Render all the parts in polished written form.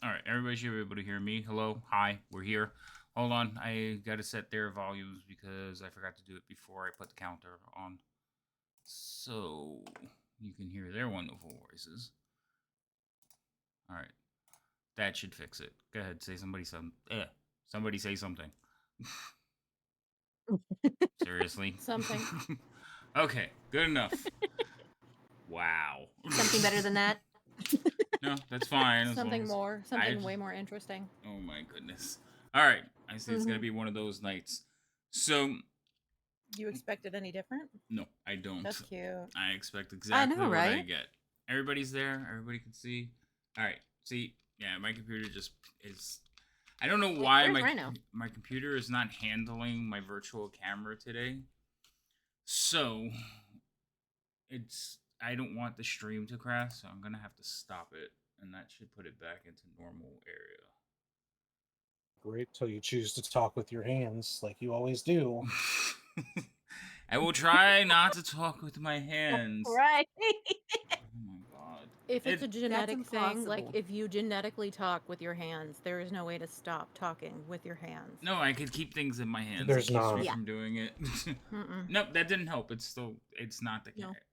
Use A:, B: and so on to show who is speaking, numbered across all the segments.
A: All right, everybody should be able to hear me. Hello, hi, we're here. Hold on, I gotta set their volumes because I forgot to do it before I put the counter on, so you can hear their wonderful voices. All right, that should fix it. Go ahead, say somebody say something. Seriously.
B: Something.
A: Okay, good enough. Wow.
C: Something better than that?
A: No, that's fine as long
B: Something
A: as
B: more.
A: I.
B: Something way more interesting.
A: Oh my goodness. All right, I see it's gonna
C: Mm-hmm.
A: be one of those nights. So
B: You expected any different?
A: no, I don't.
B: That's cute.
A: I expect
C: I
A: exactly
C: know,
A: what I
C: right?
A: get. Everybody's there. Everybody can see. All right. See, yeah, my computer just is. I don't know
C: Wait,
A: why
C: where's Rhino?
A: my computer is not handling my virtual camera today. So it's I don't want the stream to crash, so I'm gonna have to stop it, and that should put it back into normal
D: Great till you choose to talk with your hands like you always do.
A: area. I will try not to talk with my hands.
C: Right.
A: Oh my god.
B: If it's
A: It
B: a genetic thing, like
C: impossible.
B: if you genetically talk with your hands, there is no way to stop talking with your hands.
A: No, I could keep things in my hands.
D: There's
A: It keeps me
D: not.
C: Yeah.
A: from doing it.
B: Mm-mm.
A: Nope, that didn't help. It's not the
B: No.
A: cat.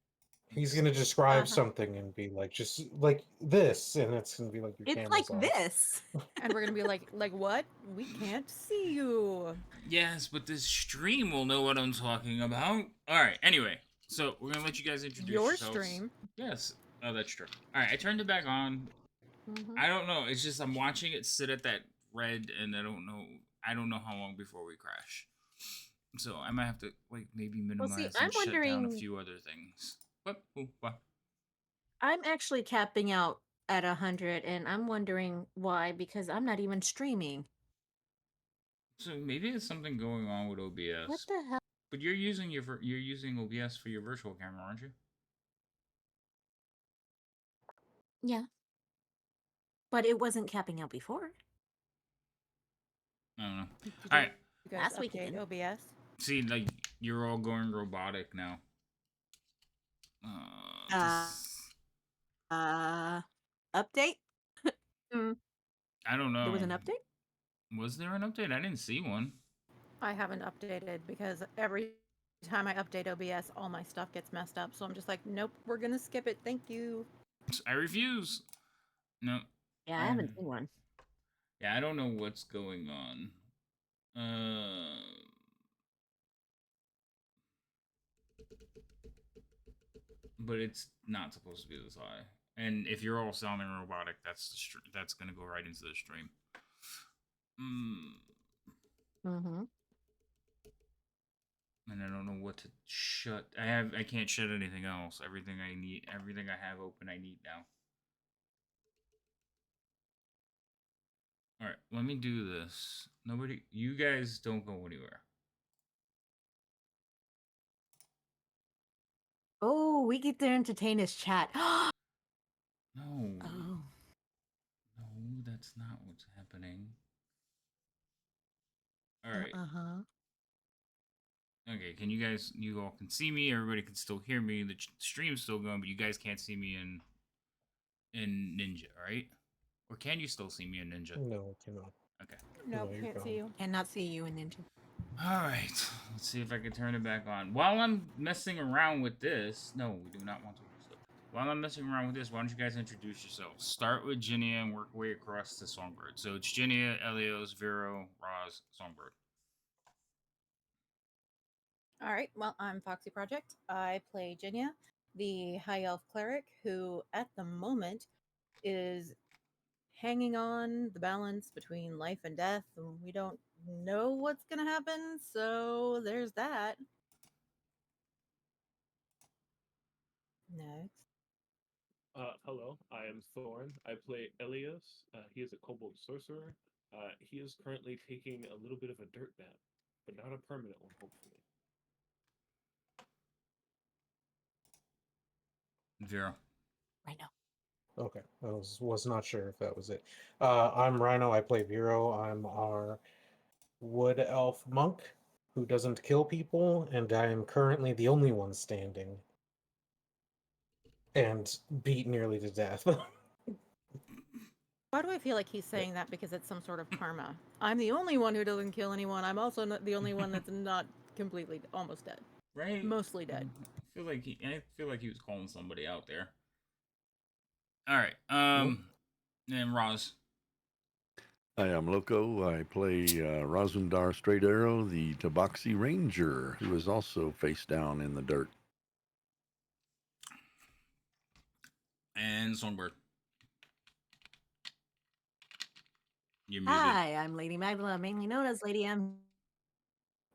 D: He's
A: It's
D: gonna describe
C: Uh-huh.
D: something and be like, just like this, and it's gonna be like your
C: It's like
D: camera's off.
C: this.
B: And we're gonna be like what? We can't see you.
A: yes, but this stream will know what I'm talking about. All right. Anyway, so we're gonna let you guys introduce
B: Your
A: yourselves.
B: stream.
A: Yes. Oh, that's true. All right, I turned it back on.
B: Mhm.
A: I don't know. It's just I'm watching it sit at that red, and I don't know. I don't know how long before we crash. So I might have to like maybe
C: Well, see,
A: minimize
C: I'm
A: and shut down a
C: wondering.
A: few other things. What? Ooh, what?
C: I'm actually capping out at 100, and I'm wondering why because I'm not even streaming.
A: So maybe there's something going on with
C: What
A: OBS.
C: the hell?
A: But you're using OBS for your virtual camera, aren't you?
C: Yeah, but it wasn't capping out before.
A: I don't know.
B: Did
A: All
B: you
A: right.
B: guys
C: Last
B: update
C: weekend.
B: OBS?
A: See, like you're all going robotic now.
C: Uh, Update? Mm,
A: I don't
C: there
A: know.
C: was an update?
A: Was there an update? I didn't see one.
B: I haven't updated because every time I update OBS, all my stuff gets messed up. So I'm just like, nope, we're gonna skip it. Thank you.
A: I refuse. No.
C: Yeah, I
A: I
C: haven't seen one.
A: yeah, I don't know what's going on. Uh, but it's not supposed to be this high. And if you're all sounding robotic, that's gonna go right into the stream. Mm,
C: Mm-hmm.
A: and I don't know what to shut. I can't shut anything else. Everything I need, everything I have open, I need now. All right, let me do this. Nobody, you guys don't go anywhere.
C: Oh, we get to entertain his chat. Oh.
A: No, no, that's not what's happening. All right.
C: Uh-huh.
A: Okay, you all can see me. Everybody can still hear me. The stream's still going, but you guys can't see me in Ninja, right? Or can you still see me in Ninja?
D: No, cannot.
A: Okay.
B: Nope,
D: you're
B: can't
D: gone.
B: see you.
C: Cannot see you in Ninja.
A: All right. Let's see if I can turn it back on. While I'm messing around with this, no, we do not want to. While I'm messing around with this, why don't you guys introduce yourselves? Start with Ginia and work way across to Songbird. So it's Ginia, Elios, Vero, Roz, Songbird.
B: All right, well, I'm Foxy Project. I play Jinya, the High Elf Cleric, who at the moment is hanging on the balance between life and death, and we don't know what's going to happen, so there's that. Next.
E: Hello, I am Thorn. I play Elias. He is a kobold sorcerer. He is currently taking a little bit of a dirt nap, but not a permanent one, hopefully.
A: Vero.
C: Right now.
D: Okay, I was not sure if that was it. I'm Rhino. I play Vero. I'm our wood elf monk who doesn't kill people, and I am currently the only one standing and beat nearly to death.
B: Why do I feel like he's saying that because it's some sort of karma? I'm the only one who doesn't kill anyone. I'm also not the only one that's not completely almost dead.
A: Right?
B: Mostly dead.
A: I feel like he was calling somebody out there. All right. And Roz.
F: Hi, I'm Loco. I play Razundar Straight Arrow, the Tabaxi Ranger, who is also face down in the dirt.
A: And Songbird. You're muted.
C: Hi, I'm Lady Magdala, mainly known as Lady M.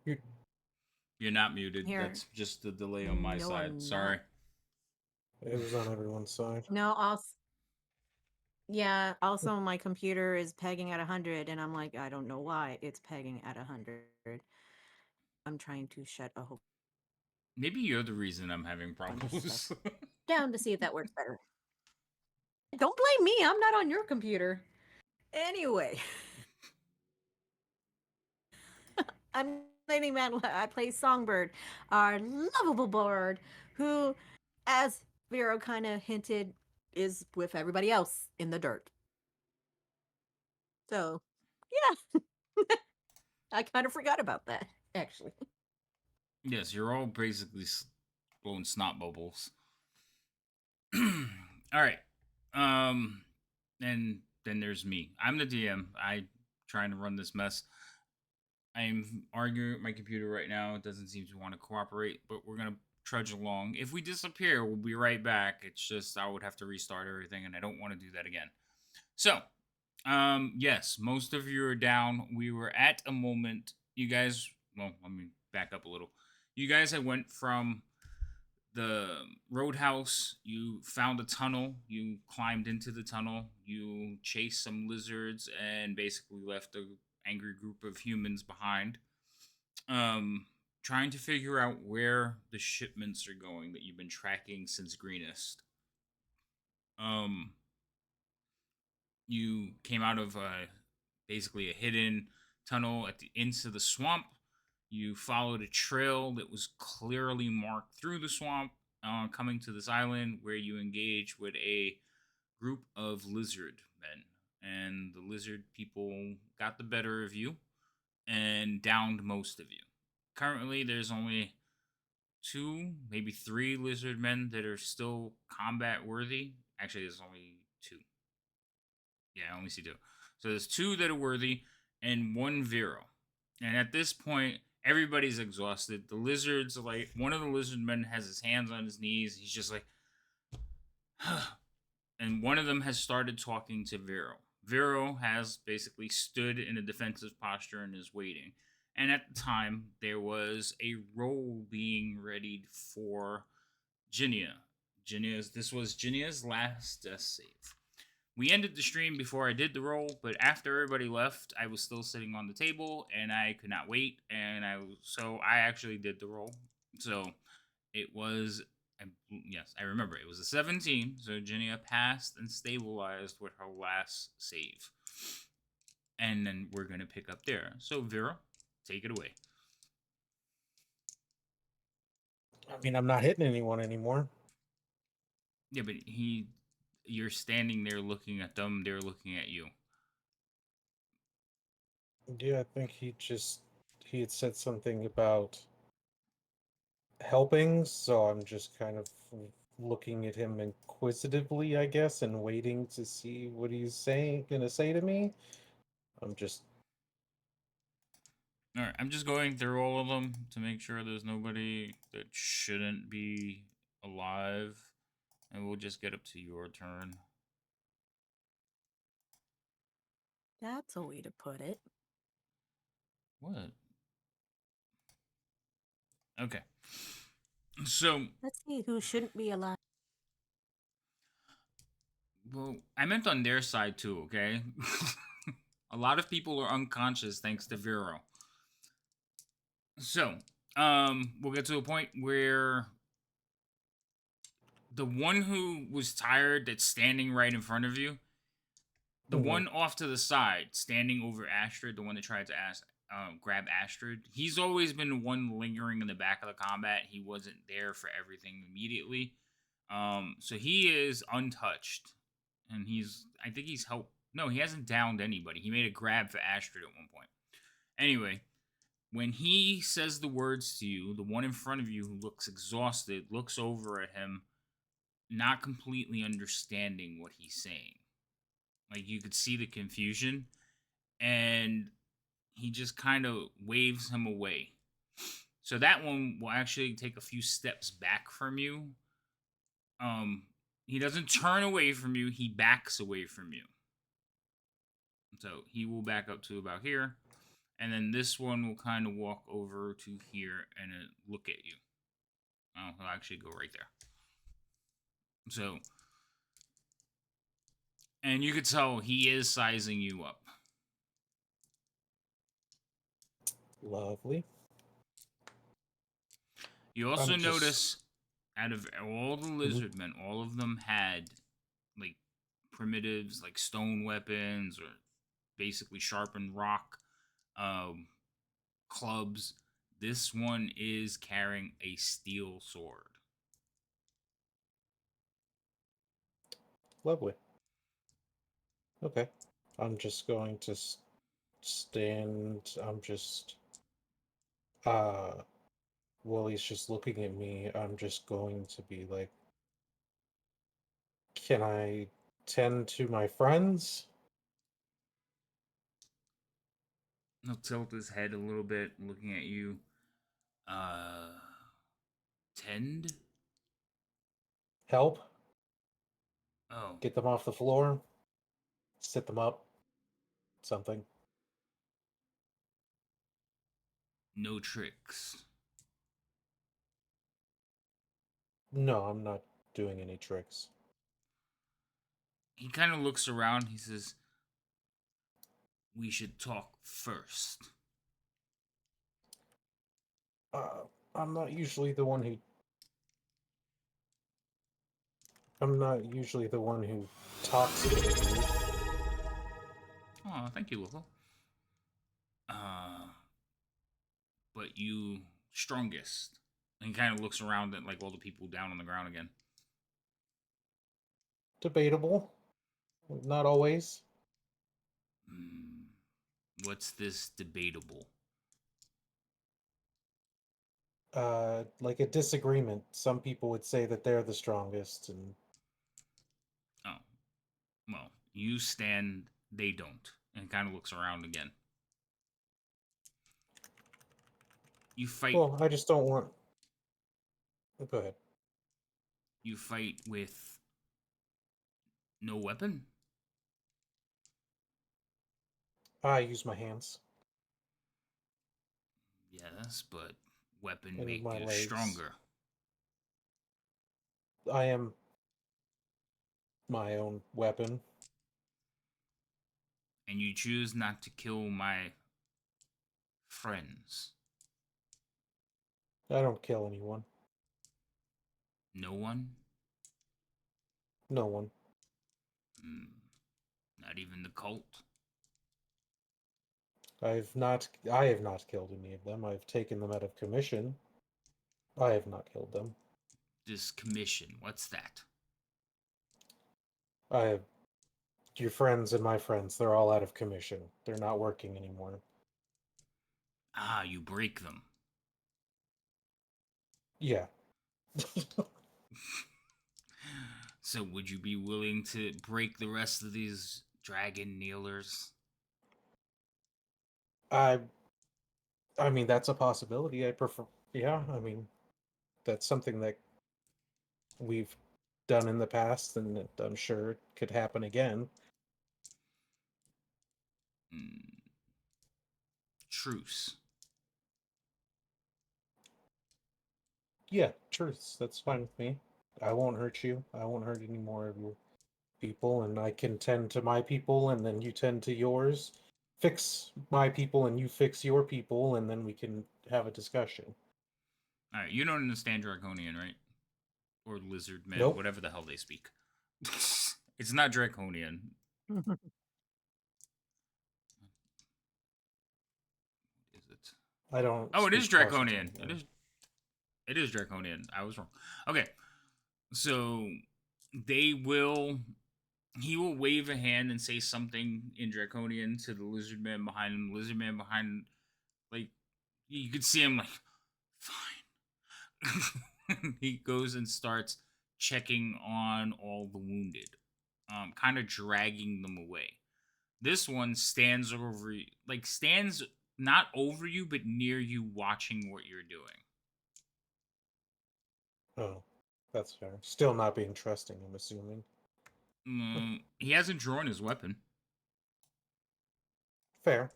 A: You're not muted.
C: Here.
A: That's just the delay on my
C: No,
A: side.
C: I'm
A: Sorry.
C: not.
D: It was on everyone's side.
C: No, also my computer is pegging at 100, and I'm like, I don't know why it's pegging at 100. I'm trying to shut a whole
A: Maybe you're the reason I'm having
C: bunch of
A: problems.
C: stuff down to see if that works better. Don't blame me. I'm not on your computer. Anyway, I'm Lady Madeline. I play Songbird, our lovable bird, who, as Vero kind of hinted, is with everybody else in the dirt. So, yeah. I kind of forgot about that, actually.
A: Yes, you're all basically blowing snot bubbles. All right. And then there's me. I'm the DM. I trying to run this mess. I'm arguing with my computer right now. It doesn't seem to want to cooperate, but we're gonna trudge along. If we disappear, we'll be right back. It's just I would have to restart everything, and I don't want to do that again. So, yes, most of you are down. We were at a moment. You guys, well, let me back up a little. You guys had went from the roadhouse. You found a tunnel. You climbed into the tunnel. You chased some lizards and basically left a angry group of humans behind. Trying to figure out where the shipments are going that you've been tracking since Greenest. You came out of basically a hidden tunnel at the into the swamp. You followed a trail that was clearly marked through the swamp, coming to this island where you engage with a group of lizard men. And the lizard people got the better of you and downed most of you. Currently, there's only 2, maybe 3 lizard men that are still combat worthy. Actually, there's only 2. Yeah, I only see 2. So there's 2 that are worthy and 1 Vero. And at this point, everybody's exhausted. The lizards, like, one of the lizard men has his hands on his knees. He's just like, and one of them has started talking to Vero. Vero has basically stood in a defensive posture and is waiting. And at the time, there was a roll being readied for Ginia. This was Ginia's last death save. We ended the stream before I did the roll, but after everybody left, I was still sitting on the table and I could not wait, and I actually did the roll. So it was, yes, I remember it was a 17. So Ginia passed and stabilized with her last save, and then we're gonna pick up there. So Vera, take it away.
D: I mean, I'm not hitting anyone anymore.
A: Yeah, but you're standing there looking at them. They're looking at you.
D: Yeah, I think he had said something about helping, so I'm just kind of looking at him inquisitively, I guess, and waiting to see what he's gonna say to me. I'm just
A: All right, I'm just going through all of them to make sure there's nobody that shouldn't be alive, and we'll just get up to your turn.
C: That's a way to put it.
A: What? Okay. So,
C: Let's see who shouldn't be alive.
A: well, I meant on their side too, okay? A lot of people are unconscious thanks to Vero. So, we'll get to a point where the one who was tired that's standing right in front of you, the one off to the side, standing over Astrid, the one that tried to grab Astrid, he's always been the one lingering in the back of the combat. He wasn't there for everything immediately. So he is untouched. And I think he's helped No, he hasn't downed anybody. He made a grab for Astrid at one point. Anyway, when he says the words to you, the one in front of you who looks exhausted looks over at him, not completely understanding what he's saying. Like, you could see the confusion, and he just kind of waves him away. So that one will actually take a few steps back from you. He doesn't turn away from you, he backs away from you. So he will back up to about here. And then this one will kind of walk over to here and look at you. Oh, he'll actually go right there. So, and you could tell he is sizing you up.
D: Lovely.
A: You also
D: I'm just-
A: notice, out of all the lizard men, all of them had like primitives, like stone weapons or basically sharpened rock clubs. This one is carrying a steel sword.
D: Lovely. Okay. I'm just going to stand. I'm just. While he's just looking at me, I'm just going to be like, can I tend to my friends?
A: He'll tilt his head a little bit, looking at you. Tend?
D: Help?
A: Oh,
D: Get them off the floor? Sit them up? Something.
A: no tricks.
D: No, I'm not doing any tricks.
A: He kind of looks around. He says, we should talk first.
D: I'm not usually the one who. I'm not usually the one who talks to you.
A: Oh, thank you, local. But you strongest. And he kind of looks around at like all the people down on the ground again.
D: Debatable. Not always.
A: What's this debatable?
D: Like a disagreement. Some people would say that they're the strongest, and
A: Oh, well, you stand, they don't. And kind of looks around again. You fight.
D: well, I just don't want. Go ahead.
A: You fight with no weapon?
D: I use my hands
A: Yes, but weapon
D: and
A: make
D: my
A: you
D: legs.
A: stronger.
D: I am my own weapon.
A: And you choose not to kill my friends.
D: I don't kill anyone.
A: No one?
D: No one.
A: Not even the cult?
D: I have not killed any of them. I've taken them out of commission. I have not killed them.
A: This commission, what's that?
D: I have your friends and my friends, they're all out of commission. They're not working anymore.
A: Ah, you break them.
D: Yeah.
A: So would you be willing to break the rest of these dragon kneelers?
D: I mean that's a possibility. I prefer yeah, I mean that's something that we've done in the past and that I'm sure it could happen again.
A: Truce.
D: Yeah, truths. That's fine with me. I won't hurt you. I won't hurt any more of your people, and I can tend to my people, and then you tend to yours. Fix my people, and you fix your people, and then we can have a discussion.
A: Alright, you don't understand Draconian, right? Or lizard men,
D: Nope.
A: whatever the hell they speak. It's not Draconian. Is it?
D: I don't.
A: Oh, it is
D: speak
A: Draconian.
D: Parsons,
A: It is Draconian. I was wrong. Okay. So they will he will wave a hand and say something in Draconian to the lizard man behind him. The lizard man behind, like, you could see him like, fine. He goes and starts checking on all the wounded, kind of dragging them away. This one stands over, like, stands not over you, but near you, watching what you're doing.
D: Oh, that's fair. Still not being trusting, I'm assuming.
A: He hasn't drawn his weapon.
D: Fair.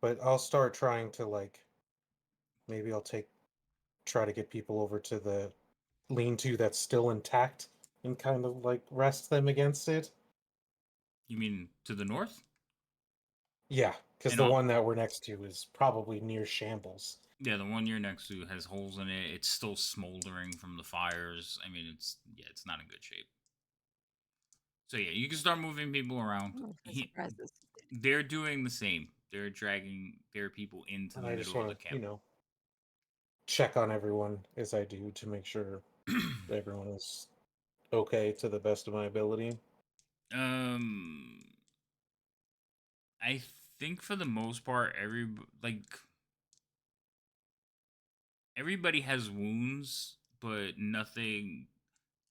D: But I'll start trying to, like, maybe try to get people over to the lean-to that's still intact and kind of, like, rest them against it.
A: You mean to the north?
D: Yeah, because
A: And
D: the
A: all-
D: one that we're next to is probably near shambles.
A: Yeah, the one you're next to has holes in it. It's still smoldering from the fires. I mean, it's not in good shape. So yeah, you can start moving people around.
B: Oh, I'm surprised this.
A: They're doing the same. They're dragging their people into
D: And
A: the
D: I just
A: middle of
D: want
A: the
D: to,
A: camp.
D: check on everyone as I do to make sure everyone is okay to the best of my ability.
A: I think for the most part, everybody has wounds, but nothing.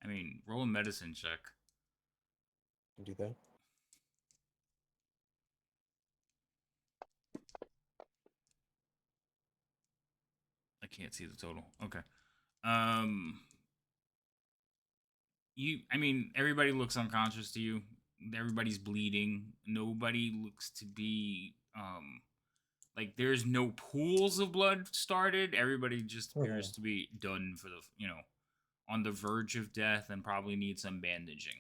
A: I mean, roll a medicine check.
D: Do that.
A: I can't see the total. Okay. I mean, everybody looks unconscious to you. Everybody's bleeding. Nobody looks to be like there's no pools of blood started. Everybody just appears to be done for the, on the verge of death and probably need some bandaging.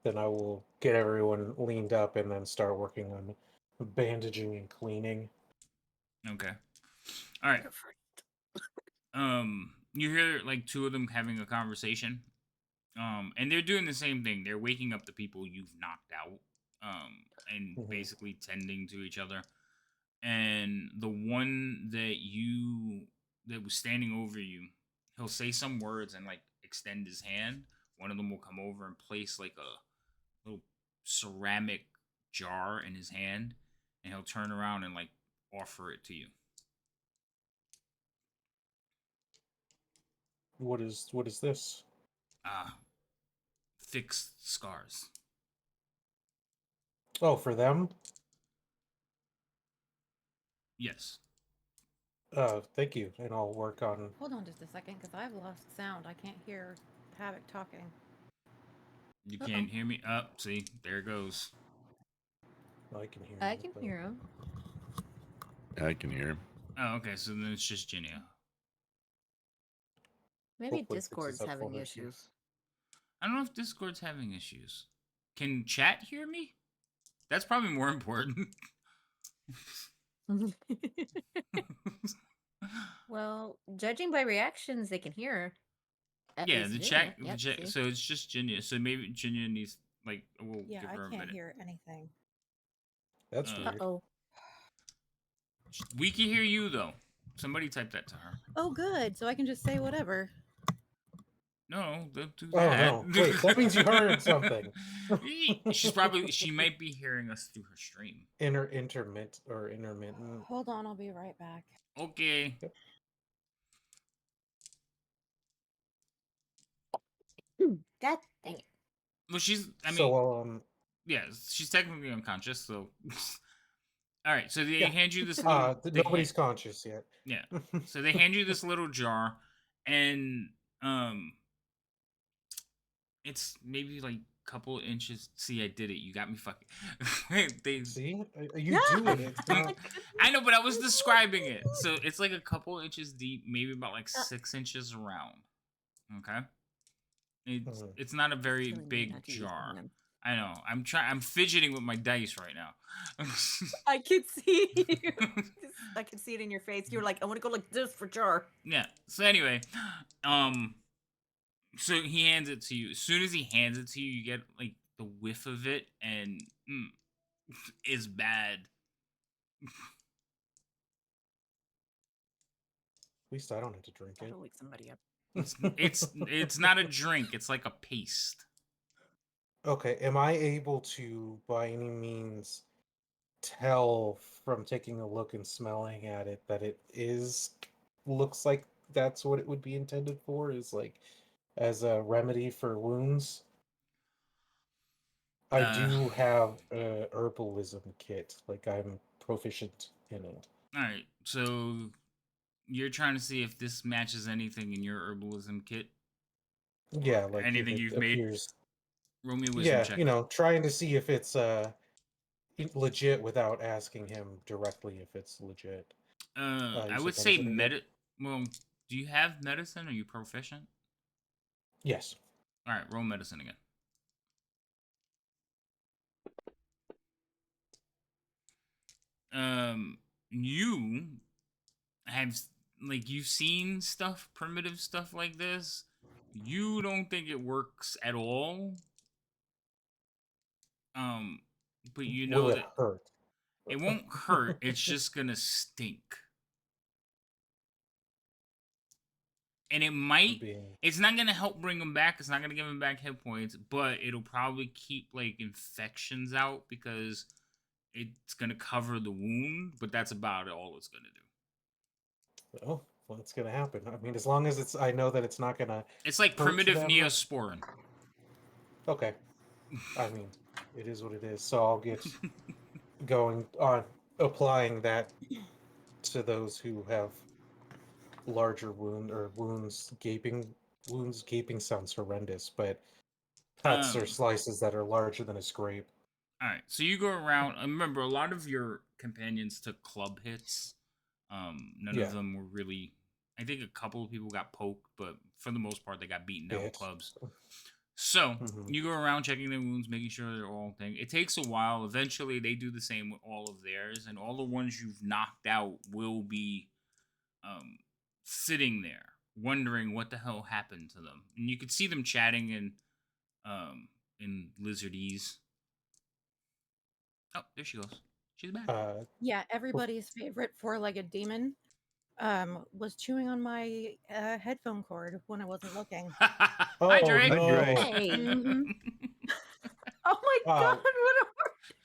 D: Then I will get everyone leaned up and then start working on bandaging and cleaning.
A: Okay. All right. You hear like two of them having a conversation. And they're doing the same thing. They're waking up the people you've knocked out. And basically tending to each other. And the one that was standing over you, he'll say some words and like extend his hand. One of them will come over and place like a little ceramic jar in his hand, and he'll turn around and like offer it to you.
D: What is this?
A: Fixed scars.
D: Oh, for them?
A: Yes.
D: Thank you, and I'll work on.
B: Hold on just a second, because I've lost sound. I can't hear Havoc talking.
A: You can't hear me? See, there it goes.
D: I can hear.
C: I can hear him.
F: I can hear him.
A: Oh, okay. So then it's just Jinia.
C: Maybe
D: Hopefully fixes
C: Discord's
D: that
C: having
D: phone
C: issues.
A: I don't know if Discord's having issues. Can chat hear me? That's probably more important.
C: Well, judging by reactions, they can hear.
A: Yeah, the chat.
C: Yep, see?
A: So it's just Jinya. So maybe Jinya needs like we'll
B: Yeah,
A: give
B: I
A: her a
B: can't
A: minute.
B: hear anything.
D: That's
A: Uh,
D: weird.
C: Uh-oh.
A: We can hear you though. Somebody type that to her.
B: Oh, good. So I can just say whatever.
A: No, don't do
D: Oh
A: that.
D: no! Wait, that means you heard something.
A: She might be hearing us through her stream.
D: Intermittent.
B: Hold on, I'll be right back.
A: Okay.
C: God dang it.
A: Well, yeah, she's technically unconscious. So, all right. So they
D: Yeah.
A: hand you this little.
D: Nobody's conscious yet.
A: Yeah. So they hand you this little jar, and it's maybe like a couple inches. See, I did it. You got me fucking.
D: See, you do it. It's not...
A: I know, but I was describing it. So it's like a couple inches deep, maybe about like 6 inches around. Okay. It's not a very big jar. I know. I'm fidgeting with my dice right now.
C: I can see you. I can see it in your face. You're like, I want to go like this for jar.
A: Yeah. So anyway, so he hands it to you. As soon as he hands it to you, you get like the whiff of it, and it's bad.
D: At least I don't have to drink it.
C: That'll wake somebody up.
A: It's not a drink. It's like a paste.
D: Okay, am I able to, by any means, tell from taking a look and smelling at it that it looks like that's what it would be intended for, is like as a remedy for wounds? I
A: Uh,
D: do have a herbalism kit, like I'm proficient in it.
A: all right. So you're trying to see if this matches anything in your herbalism kit or
D: Yeah, like if
A: anything
D: it
A: you've made.
D: appears.
A: Roll me a wisdom
D: Yeah,
A: check.
D: trying to see if it's legit without asking him directly if it's legit.
A: I
D: You
A: would
D: said
A: say
D: medicine again?
A: Well, do you have medicine? Are you proficient?
D: Yes.
A: All right, roll medicine again. You have you've seen stuff, primitive stuff like this. You don't think it works at all. Um, but you
D: Will
A: know
D: it
A: that
D: hurt?
A: it won't hurt. It's just gonna stink. And it might,
D: Being
A: it's not gonna help bring him back. It's not gonna give him back hit points, but it'll probably keep like infections out because it's gonna cover the wound. But that's about all it's gonna do.
D: oh, well, it's gonna happen. I mean, as long as I know that it's not gonna
A: It's like
D: hurt
A: primitive
D: them.
A: neosporin.
D: Okay. I mean, it is what it is. So I'll get going on applying that to those who have larger wounds. Gaping wounds. Gaping sounds horrendous, but cuts or slices that are larger than a scrape.
A: All right, so you go around. Remember, a lot of your companions took club hits. None
D: Yeah.
A: of them were really. I think a couple of people got poked, but for the most part, they got beaten down with
D: Bit.
A: clubs. So
D: Mhm.
A: you go around checking their wounds, making sure they're all thing. It takes a while. Eventually, they do the same with all of theirs, and all the ones you've knocked out will be um, sitting there wondering what the hell happened to them. And you could see them chatting in lizardese. Oh, there she goes. She's back.
B: Yeah, everybody's favorite four-legged demon was chewing on my headphone cord when I wasn't looking.
A: Hi,
D: Oh
A: Dre.
F: Hi, Dre.
D: no!
C: Hey.
B: Mhm.
C: Oh my God!
D: Uh,
C: What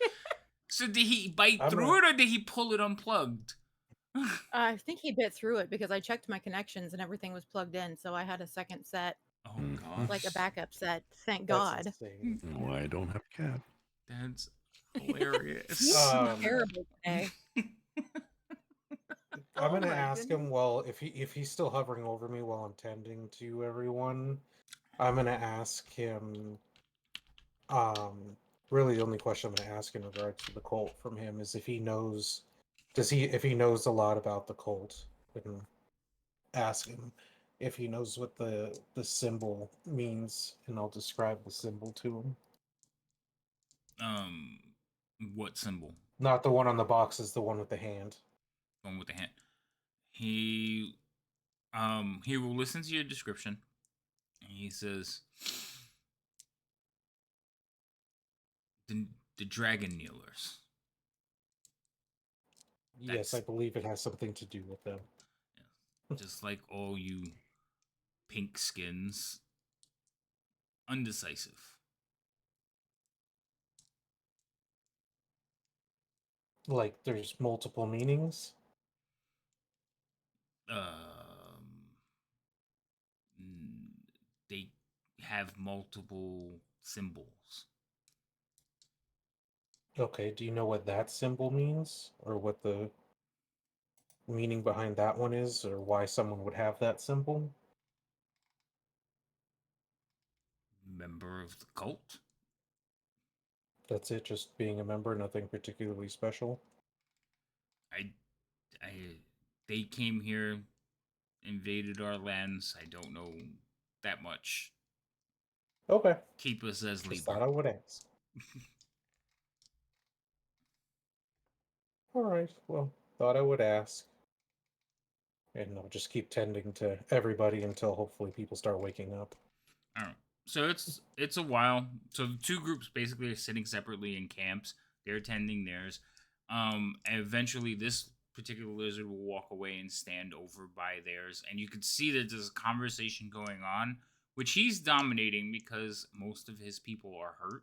C: a
A: So did he bite
D: I'm
A: through
D: a-
A: it or did he pull it unplugged?
B: I think he bit through it because I checked my connections and everything was plugged in, so I had a second set,
A: Oh
F: Mhm.
A: gosh.
B: like a backup set. Thank
D: That's
B: God.
D: insane.
F: Why I don't have a cat.
A: That's hilarious.
B: You are
D: Um,
B: terrible today.
D: I'm
C: Oh
D: gonna
C: my
D: ask
C: goodness.
D: him. Well, if he's still hovering over me while I'm tending to everyone, I'm gonna ask him. Really, the only question I'm gonna ask in regards to the cult from him is if he knows. If he knows a lot about the cult, and ask him if he knows what the symbol means, and I'll describe the symbol to him.
A: um, what symbol?
D: Not the one on the box, is the one with the hand.
A: One with the hand. He will listen to your description. And he says, the, the dragon kneelers.
D: Yes, I
A: That's
D: believe it has something to do with them.
A: just like all you pink skins. Undecisive.
D: Like there's multiple meanings.
A: Um, they have multiple symbols.
D: Okay, do you know what that symbol means, or what the meaning behind that one is, or why someone would have that symbol?
A: Member of the cult.
D: That's it, just being a member, nothing particularly special.
A: I, I, they came here, invaded our lands. I don't know that much.
D: Okay,
A: Keep us as
D: just thought
A: labor.
D: I would ask. All right, well, thought I would ask. And I'll just keep tending to everybody until hopefully people start waking up.
A: All right. So it's a while. So the two groups basically are sitting separately in camps. They're attending theirs. And eventually this particular lizard will walk away and stand over by theirs, and you can see that there's a conversation going on which he's dominating because most of his people are hurt.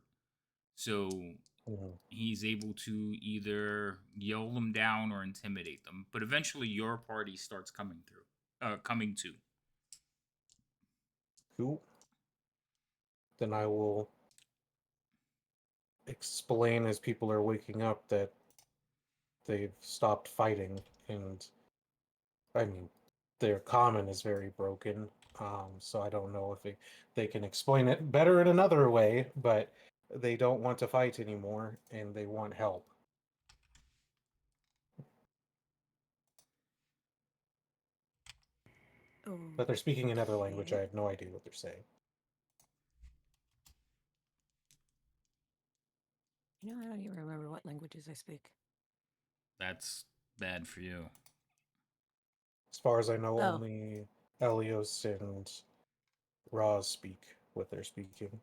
A: So
D: Mhm.
A: he's able to either yell them down or intimidate them. But eventually, your party starts coming through, coming to.
D: Cool. Then I will explain as people are waking up that they've stopped fighting, and I mean, their common is very broken. So I don't know if they can explain it better in another way, but they don't want to fight anymore, and they want help. But they're speaking another language. I
C: Okay.
D: have no idea what they're saying.
C: You know, I don't even remember what languages I speak.
A: That's bad for you.
D: As far as I know,
C: Oh.
D: only Elios and Raz speak what they're speaking.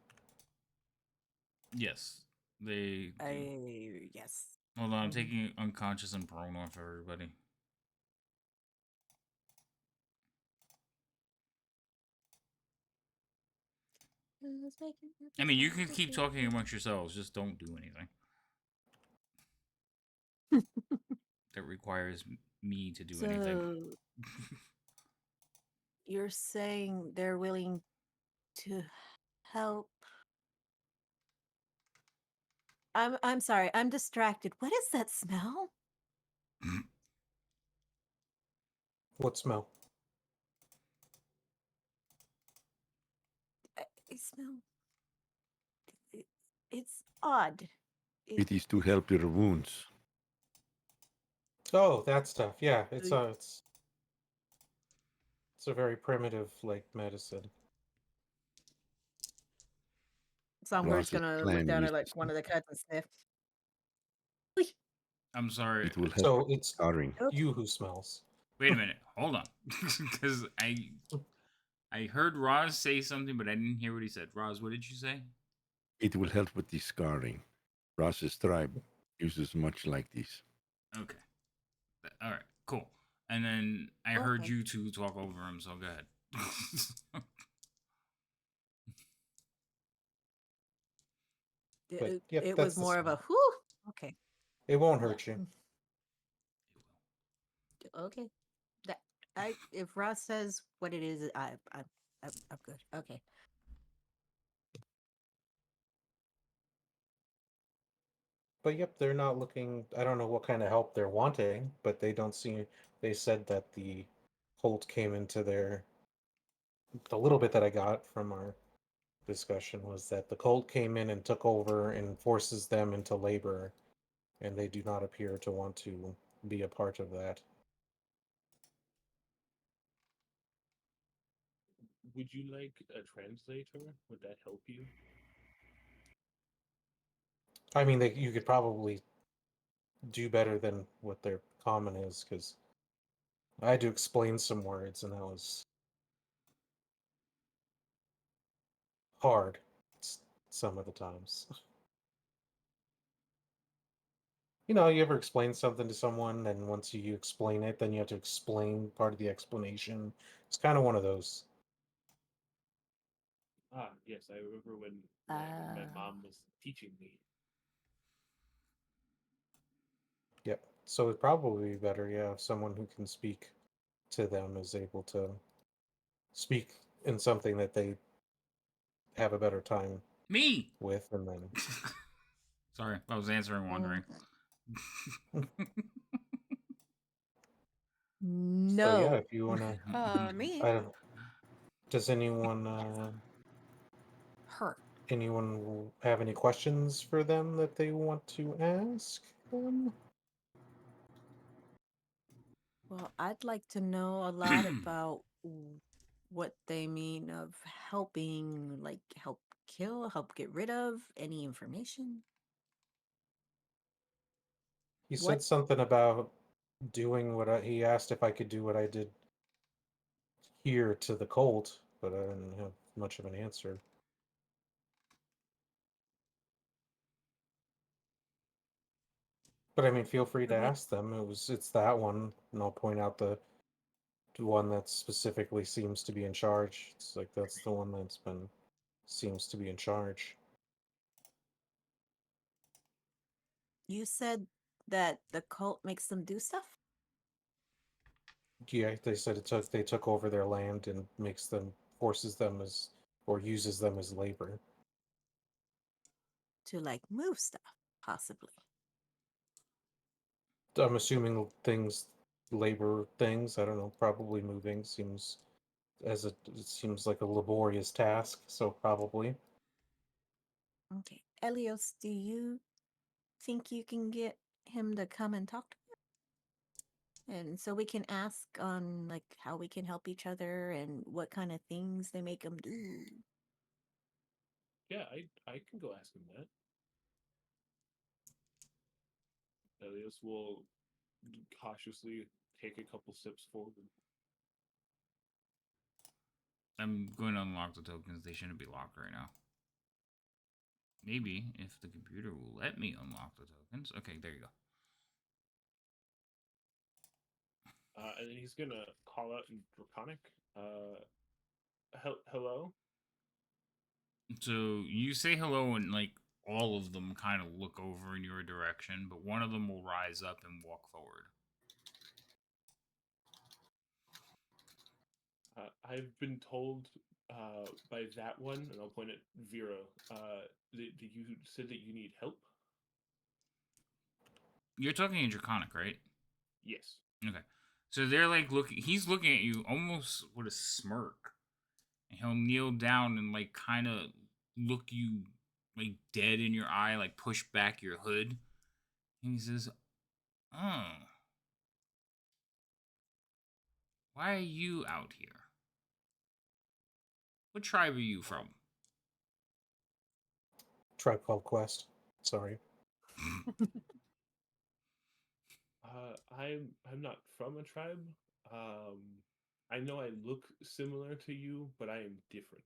A: Yes, they do.
C: Yes.
A: Hold on, I'm
C: Mhm.
A: taking unconscious and prone off everybody. I mean, you can keep talking amongst yourselves, just don't do anything that requires me to do anything.
C: So you're saying they're willing to help? I'm sorry, I'm distracted. What is that smell?
D: What smell?
C: I smell. It, it's odd.
F: It is to help your wounds.
D: Oh, that stuff. Yeah,
C: So
D: it's a very primitive like medicine.
C: Songbird's
F: Ross's
C: gonna look
F: clan
C: down at
F: uses
C: like one of the cuts and sniff.
A: I'm sorry.
F: it will help
D: So
F: with
D: it's
F: scarring.
C: Okay.
D: you who smells.
A: Wait a minute. Hold on, because I heard Roz say something, but I didn't hear what he said. Roz, what did you say?
F: It will help with the scarring. Ross's tribe uses much like this.
A: Okay. All right. Cool. And then I heard
C: Okay.
A: you two talk over him, so go ahead.
D: But yep,
C: It
D: that's
C: was
D: the
C: more of a
D: smell.
C: whew. Okay.
D: It won't
C: Yeah.
D: hurt you.
C: Okay. That I if Ross says what it is, I'm good. Okay.
D: But yep, they're not looking. I don't know what kind of help they're wanting, but they don't seem. They said that the cult came into their. The little bit that I got from our discussion was that the cult came in and took over and forces them into labor, and they do not appear to want to be a part of that.
E: Would you like a translator? Would that help you?
D: I mean, you could probably do better than what their common is, because I had to explain some words, and that was hard some of the times. You know, you ever explain something to someone, and once you explain it, then you have to explain part of the explanation. It's kind of one of those.
E: Ah, yes, I remember when my
C: Uh,
E: mom was teaching me.
D: Yep. So it'd probably be better, yeah, if someone who can speak to them is able to speak in something that they have a better time
A: Me.
D: with, and then.
A: Sorry, I was answering, wondering.
D: So yeah,
C: no.
D: if you wanna,
B: Me.
D: I don't. Does
C: Her.
D: anyone have any questions for them that they want to ask them?
C: Well, I'd like to know a lot about what they mean of helping, like help kill, help get rid of, any information.
D: He
C: What?
D: said something about doing he asked if I could do what I did here to the cult, but I didn't have much of an answer. But I mean, feel free to
C: What?
D: ask them. It's that one, and I'll point out one that specifically seems to be in charge. It's like that's the one that's been seems to be in charge.
C: You said that the cult makes them do stuff
D: Yeah, they said they took over their land and makes them forces them as or uses them as labor.
C: to like move stuff, possibly.
D: I'm assuming things, labor things. I don't know. Probably moving seems it seems like a laborious task. So probably.
C: Okay. Elios, do you think you can get him to come and talk to you? And so we can ask on like how we can help each other and what kind of things they make them do.
E: Yeah, I can go ask him that. Elias will cautiously take a couple steps forward.
A: I'm going to unlock the tokens. They shouldn't be locked right now. Maybe if the computer will let me unlock the tokens. Okay, there you go.
E: And then he's gonna call out in Draconic. Hello.
A: So you say hello, and like all of them kind of look over in your direction, but one of them will rise up and walk forward.
E: I've been told by that one, and I'll point at Vero. That you said that you need help.
A: You're talking in Draconic, right?
E: Yes.
A: Okay. So they're like looking. He's looking at you almost with a smirk, and he'll kneel down and like kind of look you like dead in your eye, like push back your hood. And he says, "Oh, why are you out here? What tribe are you from?"
D: Tribe Called Quest. Sorry.
E: I'm not from a tribe. Um, I know I look similar to you, but I am different.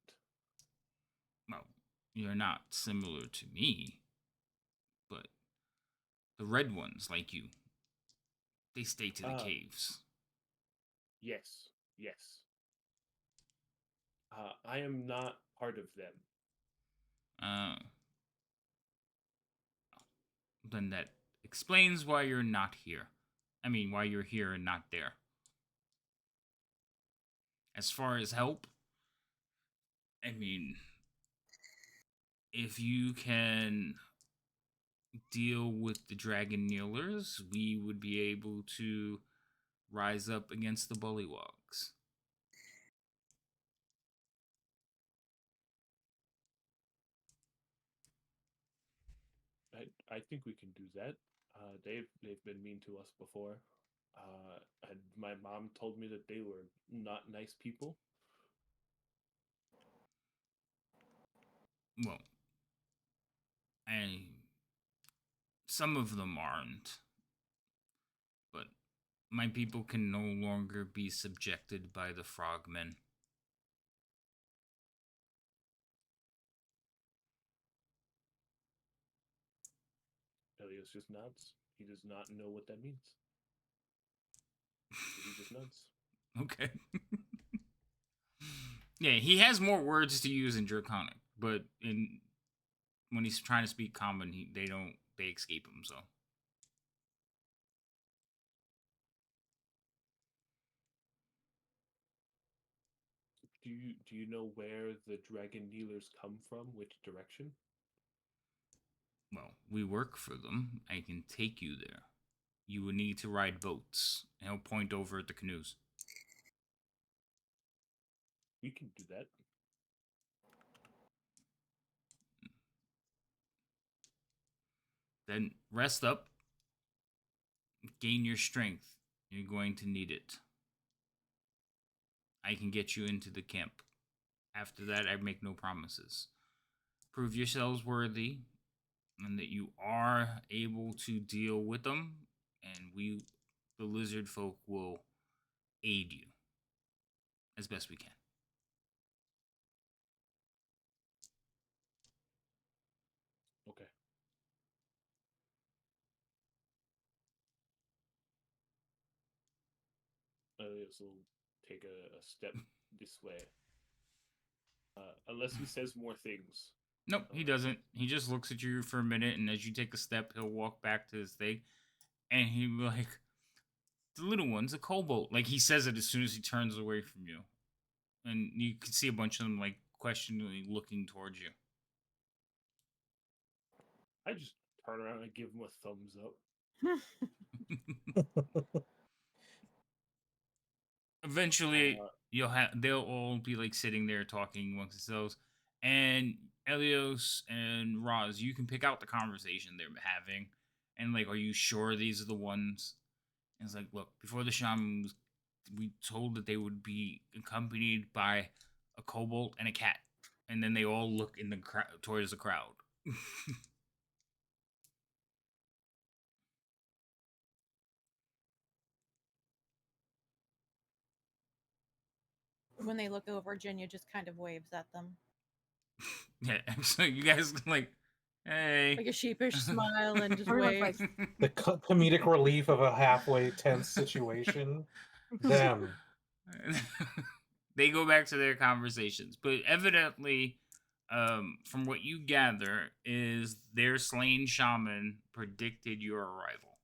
A: Well, you're not similar to me, but the red ones, like you, they stay to the caves.
E: Yes, yes. I am not part of them.
A: Uh, then that explains why you're not here. I mean, why you're here and not there. As far as help, I mean, if you can deal with the dragon kneelers, we would be able to rise up against the bullywogs.
E: I think we can do that. They've been mean to us before. And my mom told me that they were not nice people.
A: Well, I some of them aren't, but my people can no longer be subjected by the frogmen.
E: Elias just nods. He does not know what that means. He just nods.
A: Okay. Yeah, he has more words to use in Draconic, but when he's trying to speak Common, they escape him. So
E: Do you know where the dragon kneelers come from? Which direction?
A: well, we work for them. I can take you there. You would need to ride boats. And he'll point over at the canoes.
E: We can do that.
A: Then rest up. Gain your strength. You're going to need it. I can get you into the camp. After that, I make no promises. Prove yourselves worthy and that you are able to deal with them, and we, the lizard folk, will aid you as best we can.
E: Okay. Elias will take a step this way. Unless he says more things.
A: Nope, he doesn't. He just looks at you for a minute, and as you take a step, he'll walk back to his thing, and he'll be like, "The little one's a kobold." Like, he says it as soon as he turns away from you, and you can see a bunch of them like questioningly looking towards you.
E: I just turn around and give him a thumbs up.
A: Eventually, they'll all be like sitting there talking amongst themselves, and Elios and Roz, you can pick out the conversation they're having, and like, are you sure these are the ones? And it's like, look, before the shamans, we told that they would be accompanied by a kobold and a cat, and then they all look in the towards the crowd.
B: When they look over, Jinya just kind of waves at them.
A: Yeah, so you guys like, hey,
B: Like a sheepish smile and just
C: Everyone's
B: waves.
C: like,
D: The comedic relief of a halfway tense situation. Them.
A: They go back to their conversations, but evidently, from what you gather, is their slain shaman predicted your arrival.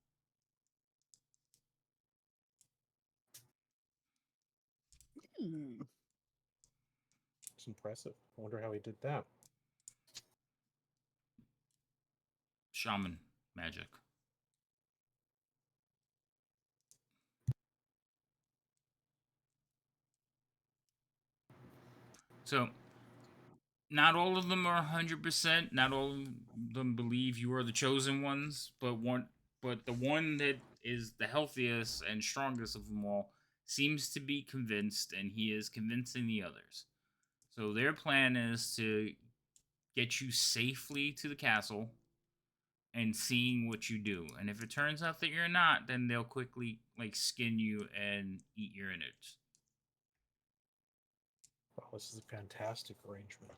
D: It's impressive. I wonder how he did that.
A: Shaman magic. So, not all of them are 100%. Not all of them believe you are the chosen ones, but the one that is the healthiest and strongest of them all seems to be convinced, and he is convincing the others. So their plan is to get you safely to the castle and seeing what you do. And if it turns out that you're not, then they'll quickly like skin you and eat your innards.
D: Oh, this is a fantastic arrangement.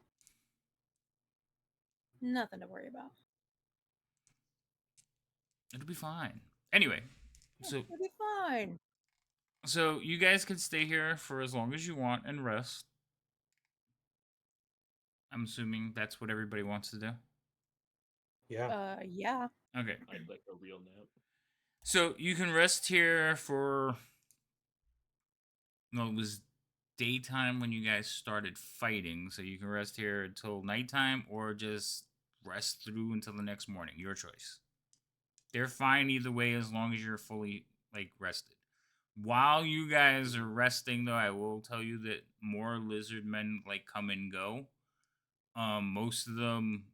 B: Nothing to worry about.
A: It'll be fine. Anyway, so
B: It'll be fine.
A: so you guys can stay here for as long as you want and rest. I'm assuming that's what everybody wants to do.
D: Yeah.
B: Yeah.
A: Okay.
E: I'd like a real nap.
A: So you can rest here for. No, it was daytime when you guys started fighting, so you can rest here until nighttime or just rest through until the next morning. Your choice. They're fine either way as long as you're fully like rested. While you guys are resting, though, I will tell you that more lizard men like come and go. Most of them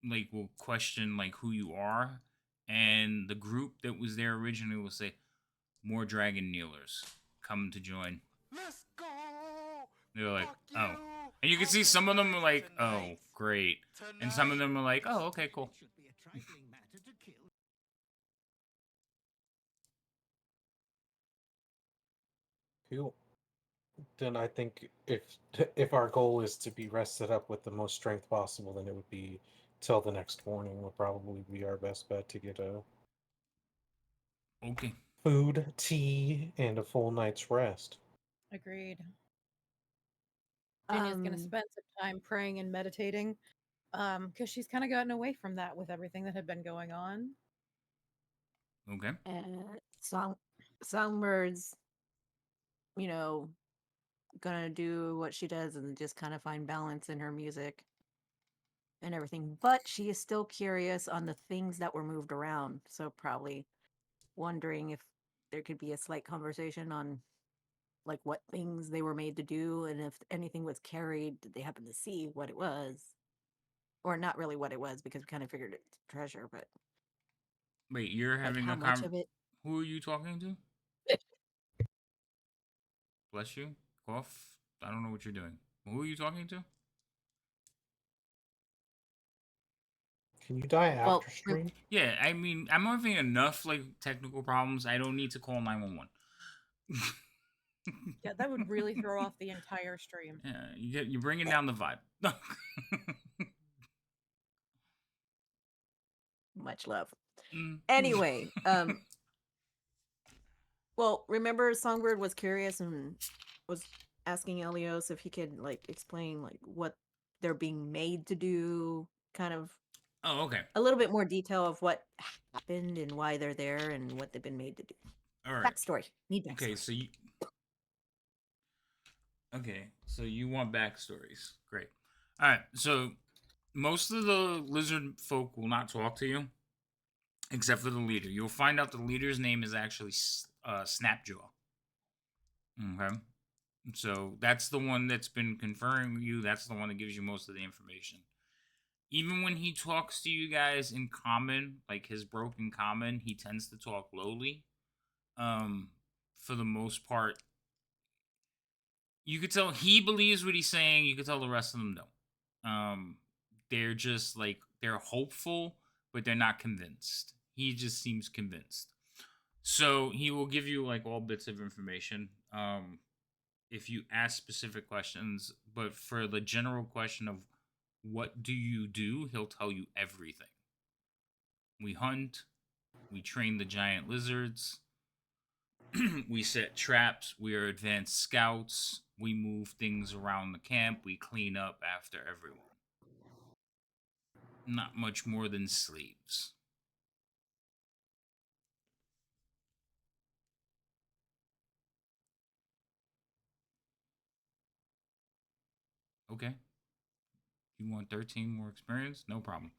A: like will question like who you are, and the group that was there originally will say, "More dragon kneelers come to join."
G: Let's go.
A: They're like,
G: Fuck
A: "Oh,"
G: you.
A: and you can
G: I'll
A: see some of them are like, "Oh,
G: tonight.
A: great," and some of them are like, "Oh, okay, cool."
G: It should be a trifling matter to kill.
D: Cool. Then I think if our goal is to be rested up with the most strength possible, then it would be till the next morning would probably be our best bet to get a
A: Okay.
D: food, tea, and a full night's rest.
B: Agreed. Jinya's gonna spend some time praying and meditating. Because she's kind of gotten away from that with everything that had been going on.
A: Okay.
C: and Songbird's, gonna do what she does and just kind of find balance in her music and everything. But she is still curious on the things that were moved around. So probably wondering if there could be a slight conversation on like what things they were made to do and if anything was carried, did they happen to see what it was? Or not really what it was because we kind of figured it's treasure, but
A: Wait, you're
C: like
A: having
C: how
A: a
C: much of it?
A: Who are you talking to? Bless you. Cough. I don't know what you're doing. Who are you talking to?
D: Can you die
C: Well,
D: after stream?
A: Yeah, I mean, I'm having enough like technical problems. I don't need to call 911.
B: Yeah, that would really throw off the entire stream.
A: Yeah, you're bringing down the vibe.
C: Much love.
A: Mm.
C: Anyway, Well, remember Songbird was curious and was asking Elios if he could like explain like what they're being made to do, kind of
A: Oh, okay.
C: a little bit more detail of what happened and why they're there and what they've been made to do.
A: All right.
C: Backstory. Need backstory.
A: Okay, so you. Okay, so you want backstories. Great. All right, so most of the lizard folk will not talk to you, except for the leader. You'll find out the leader's name is actually Snapjaw. Okay, so that's the one that's been conferring with you. That's the one that gives you most of the information. Even when he talks to you guys in common, like his broken common, he tends to talk lowly. For the most part, you could tell he believes what he's saying. You could tell the rest of them don't. They're just like they're hopeful, but they're not convinced. He just seems convinced. So he will give you like all bits of information. If you ask specific questions, but for the general question of what do you do, he'll tell you everything. We hunt. We train the giant lizards. We set traps. We are advanced scouts. We move things around the camp. We clean up after everyone. Not much more than slaves. Okay. You want 13 more experience? No problem.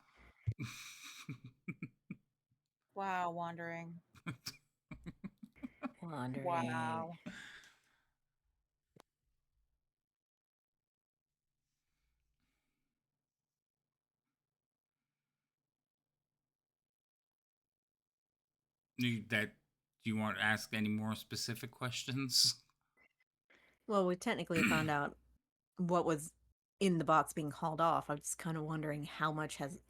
B: Wow, wandering.
C: Wandering.
B: Wow.
A: Do you want to ask any more specific questions?
C: Well, we technically found out what was in the box being hauled off. I'm just kind of wondering how much has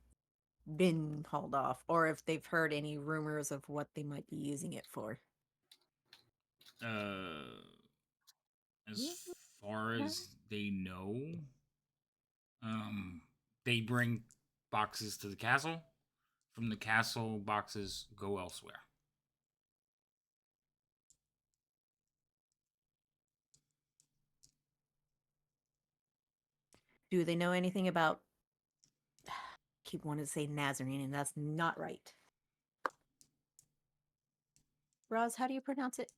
C: been hauled off, or if they've heard any rumors of what they might be using it for.
A: As far as they know, they bring boxes to the castle. From the castle, boxes go elsewhere.
C: Do they know anything about? Keep wanting to say Nazarene, and that's not right. Roz, how do you pronounce it?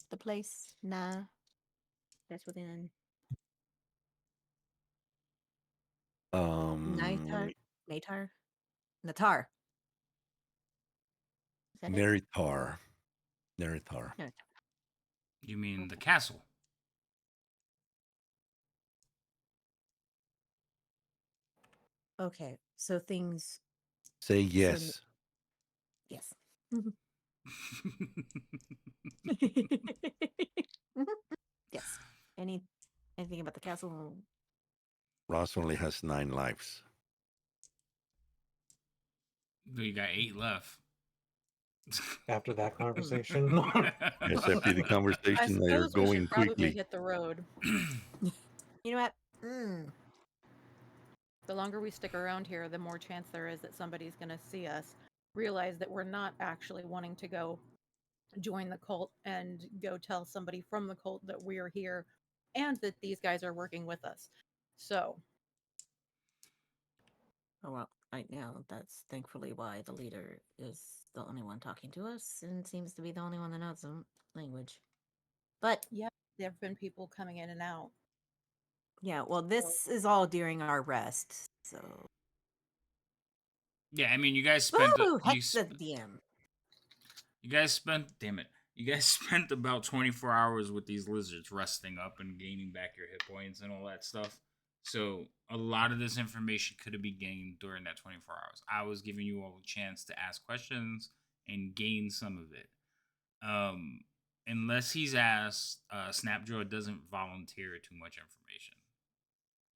C: The place? Nah. That's within Naitar? Natar? Natar. Is that it?
F: Neritar. Neritar.
C: Natar.
A: You mean the castle?
C: Okay, so things.
F: Say yes.
C: Yes. Yes. Anything about the castle?
F: Ross only has 9 lives.
A: You got 8 left.
D: After that conversation.
F: Yes, after the
B: I
F: conversation, they are
B: suppose we
F: going
B: should probably
F: quickly.
B: hit the road.
C: You know what?
B: The longer we stick around here, the more chance there is that somebody's going to see us, realize that we're not actually wanting to go join the cult, and go tell somebody from the cult that we're here and that these guys are working with us. So,
C: Oh, well, right now, that's thankfully why the leader is the only one talking to us and seems to be the only one that knows the language. But,
B: yeah, there have been people coming in and out.
C: yeah, well, this is all during our rest, so.
A: Yeah, I mean, you guys spent
C: Ooh, heck the DM.
A: you guys spent damn it. You guys spent about 24 hours with these lizards, resting up and gaining back your hit points and all that stuff. So a lot of this information could have been gained during that 24 hours. I was giving you all a chance to ask questions and gain some of it. Unless he's asked, Snapjaw doesn't volunteer too much information.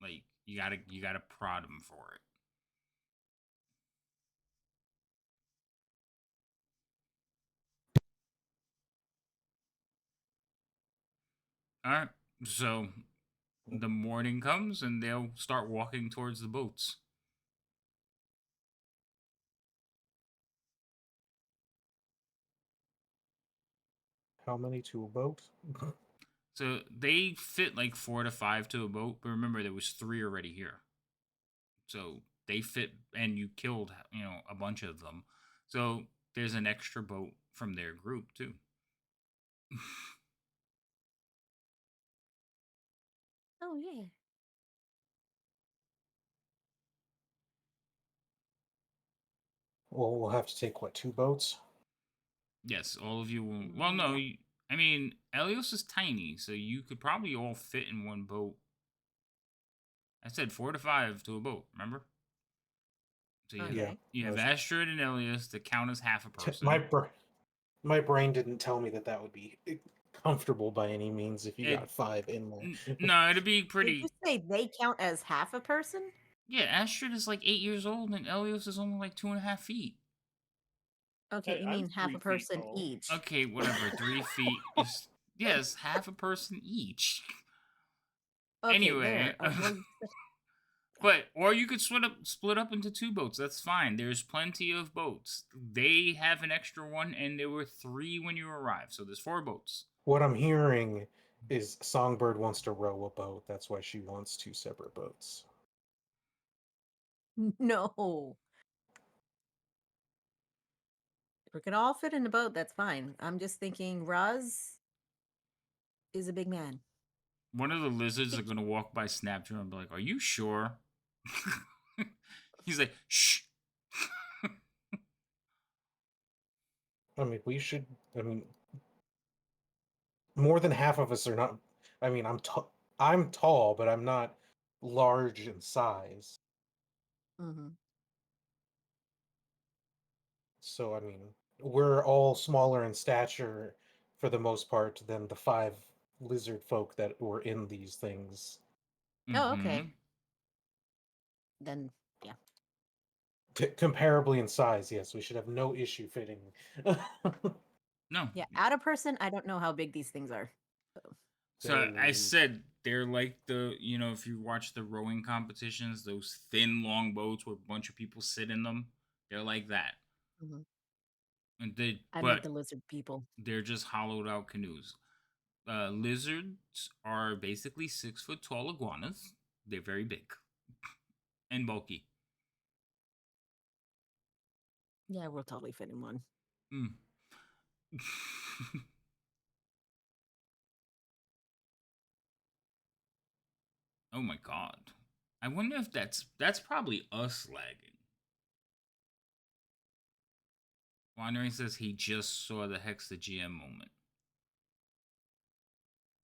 A: Like you gotta prod him for it. All right. So the morning comes and they'll start walking towards the boats.
D: how many to a boat?
A: So they fit like 4 to 5 to a boat, but remember there was 3 already here. So they fit, and you killed, a bunch of them. So there's an extra boat from their group too.
C: Oh yeah.
D: Well, we'll have to take what, 2 boats?
A: Yes, all of you will. Well, no,
C: Yeah.
A: I mean, Elios is tiny, so you could probably all fit in one boat. I said 4 to 5 to a boat, remember? So
D: Yeah.
C: Okay.
A: you
D: I
A: have
D: was-
A: Astrid and Elios that count as half a person.
D: My brain didn't tell me that would be comfortable by any means if you
A: It-
D: got 5 in there.
A: No, it'd be
C: Did you
A: pretty.
C: say they count as half a person?
A: Yeah, Astrid is like 8 years old, and Elios is only like 2.5 feet.
C: Okay, you
E: I'm
C: mean half
E: 3
C: a
E: feet
C: person
E: tall.
C: each.
A: Okay, whatever. 3 feet is, yes, half a person each.
C: Okay,
A: Anyway,
C: there. Well,
A: but or you could split up into 2 boats. That's fine. There's plenty of boats. They have an extra one, and there were 3 when you arrived, so there's 4 boats.
D: What I'm hearing is Songbird wants to row a boat. That's why she wants 2 separate boats.
C: no. If we can all fit in the boat, that's fine. I'm just thinking Raz is a big man.
A: One of the lizards are gonna walk by Snapchat and be like, "Are you sure?" He's like, "Shh."
D: I mean, more than half of us are not. I mean, I'm tall, but I'm not large in size.
C: Mm-hmm.
D: So, I mean, we're all smaller in stature for the most part than the 5 lizard folk that were in these things.
C: Oh, okay.
A: Mhm.
C: Then, yeah.
D: Comparably in size, yes, we should have no issue fitting.
A: No.
C: Yeah, add a person. I don't know how big these things are.
A: So I
D: They-
A: said they're like if you watch the rowing competitions, those thin, long boats where a bunch of people sit in them, they're like that.
C: Mhm.
A: And
C: I
A: but
C: meant the lizard people.
A: they're just hollowed out canoes. Lizards are basically 6 foot tall iguanas. They're very big and bulky.
C: Yeah, we'll totally fit in one.
A: Mm. Oh my god. I wonder if that's probably us lagging. Wandering says he just saw the Hex the GM moment.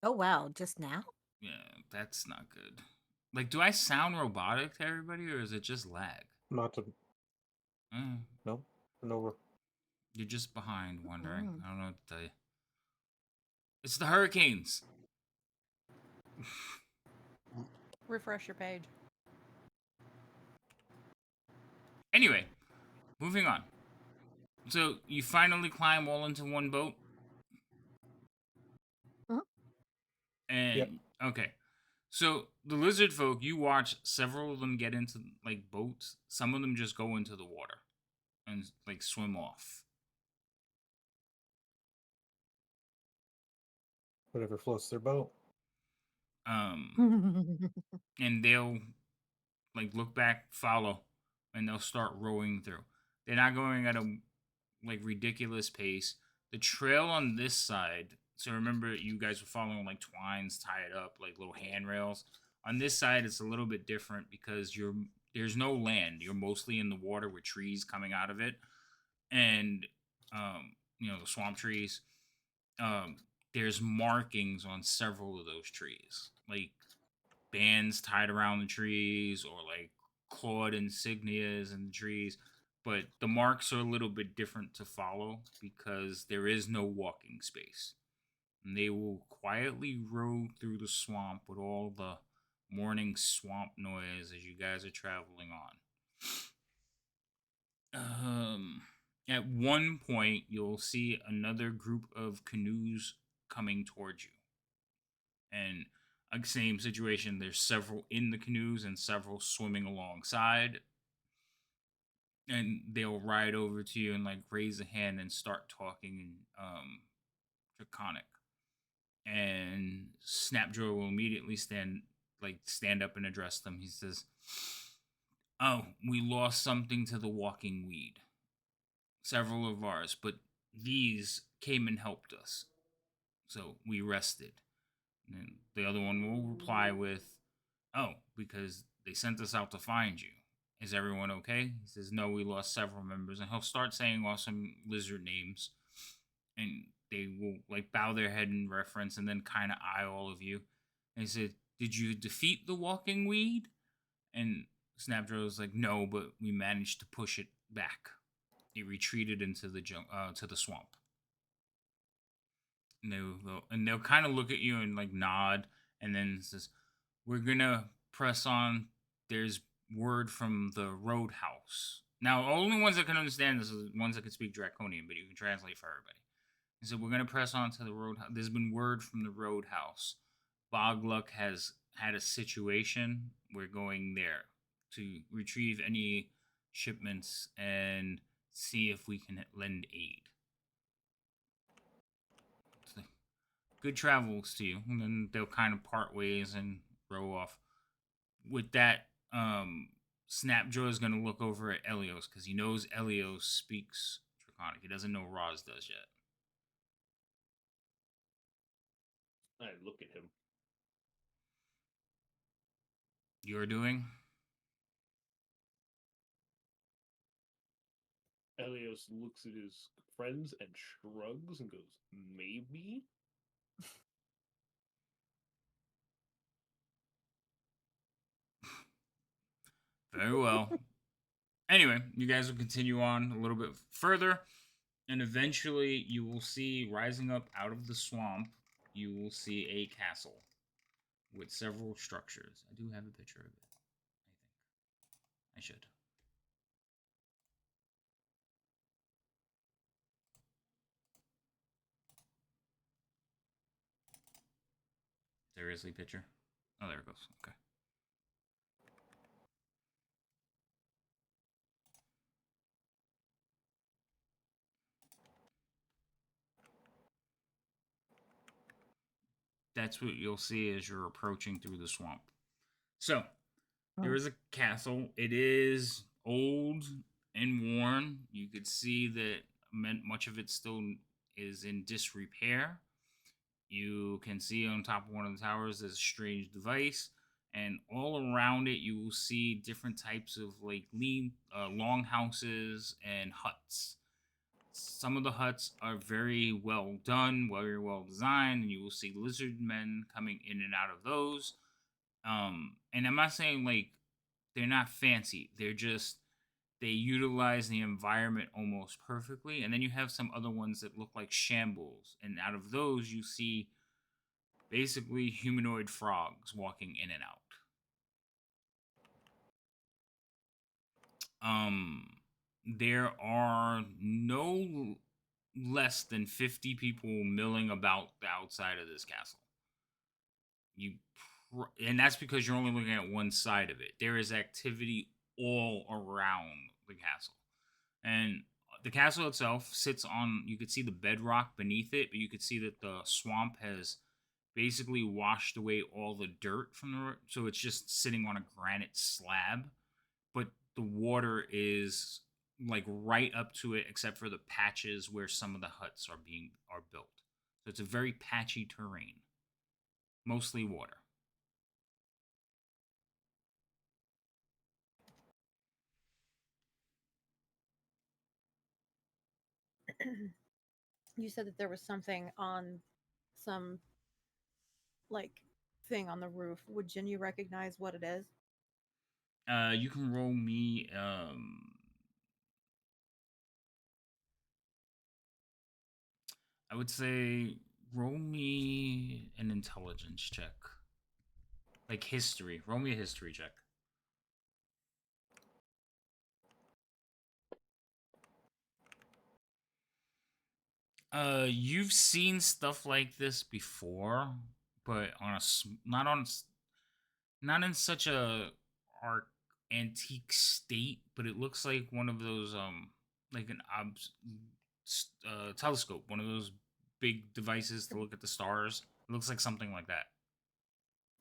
C: Oh, wow. Just now?
A: Yeah, that's not good. Like, do I sound robotic to everybody, or is it just lag?
D: Not to.
A: Mm,
D: No. No.
A: you're just behind, Wandering.
C: Mm.
A: I don't know what to tell you. It's the hurricanes.
B: Refresh your page.
A: Anyway, moving on. So you finally climb all into one boat.
C: Mhm.
A: And
D: Yep.
A: okay. So the lizard folk, you watch several of them get into like boats. Some of them just go into the water and like swim off.
D: Whatever floats their boat.
A: And they'll like look back, follow, and they'll start rowing through. They're not going at a like ridiculous pace. The trail on this side, so remember you guys were following like twines tied up, like little handrails. On this side, it's a little bit different because there's no land. You're mostly in the water with trees coming out of it, and the swamp trees. Um, there's markings on several of those trees, like bands tied around the trees or like clawed insignias in the trees. But the marks are a little bit different to follow because there is no walking space. And they will quietly row through the swamp with all the morning swamp noise as you guys are traveling on. At one point, you'll see another group of canoes coming towards you. And same situation. There's several in the canoes and several swimming alongside. And they'll ride over to you and like raise a hand and start talking Draconic. And Snapjaw will immediately stand up and address them. He says, "Oh, we lost something to the walking weed. Several of ours, but these came and helped us. So we rested." And the other one will reply with, "Oh, because they sent us out to find you. Is everyone okay?" He says, "No, we lost several members." And he'll start saying off some lizard names. And they will bow their head in reference and then kind of eye all of you. And he said, "Did you defeat the walking weed?" And Snapjaw was like, "No, but we managed to push it back. It retreated into the to the swamp." And they'll kind of look at you and nod, and then says, "We're gonna press on. There's word from the Roadhouse." Now, only ones that can understand this are ones that can speak Draconian, but you can translate for everybody. He said, "We're gonna press on to the Roadhouse. There's been word from the Roadhouse. Bogluck has had a situation. We're going there to retrieve any shipments and see if we can lend aid. So, good travels to you." And then they'll kind of part ways and row off. With that, Snapjaw is going to look over at Elios because he knows Elios speaks Draconic. He doesn't know Roz does yet.
E: I look at him.
A: You're doing?
E: Elios looks at his friends and shrugs and goes, "Maybe?"
A: Very well. Anyway, you guys will continue on a little bit further, and eventually you will see, rising up out of the swamp, you will see a castle with several structures. I do have a picture of it, I think. I should. Seriously, picture? Oh, there it goes. Okay. That's what you'll see as you're approaching through the swamp. So, there is a castle. It is old and worn. You could see that much of it still is in disrepair. You can see on top of one of the towers there's a strange device, and all around it you will see different types of long houses and huts. Some of the huts are very well done, very well designed, and you will see lizard men coming in and out of those. And I'm not saying they're not fancy. They're just they utilize the environment almost perfectly. And then you have some other ones that look like shambles, and out of those you see basically humanoid frogs walking in and out. There are no less than 50 people milling about the outside of this castle. And that's because you're only looking at one side of it. There is activity all around the castle. And the castle itself sits on, you could see the bedrock beneath it, but you could see that the swamp has basically washed away all the dirt from the, so it's just sitting on a granite slab, but the water is right up to it, except for the patches where some of the huts are built. So it's a very patchy terrain, mostly water.
B: You said that there was something on some thing on the roof. Would Jinya recognize what it is?
A: You can roll me I would say roll me an intelligence check. Like history. Roll me a history check. You've seen stuff like this before, but not in such a antique state. But it looks like one of those like an telescope, one of those big devices to look at the stars. It looks like something like that.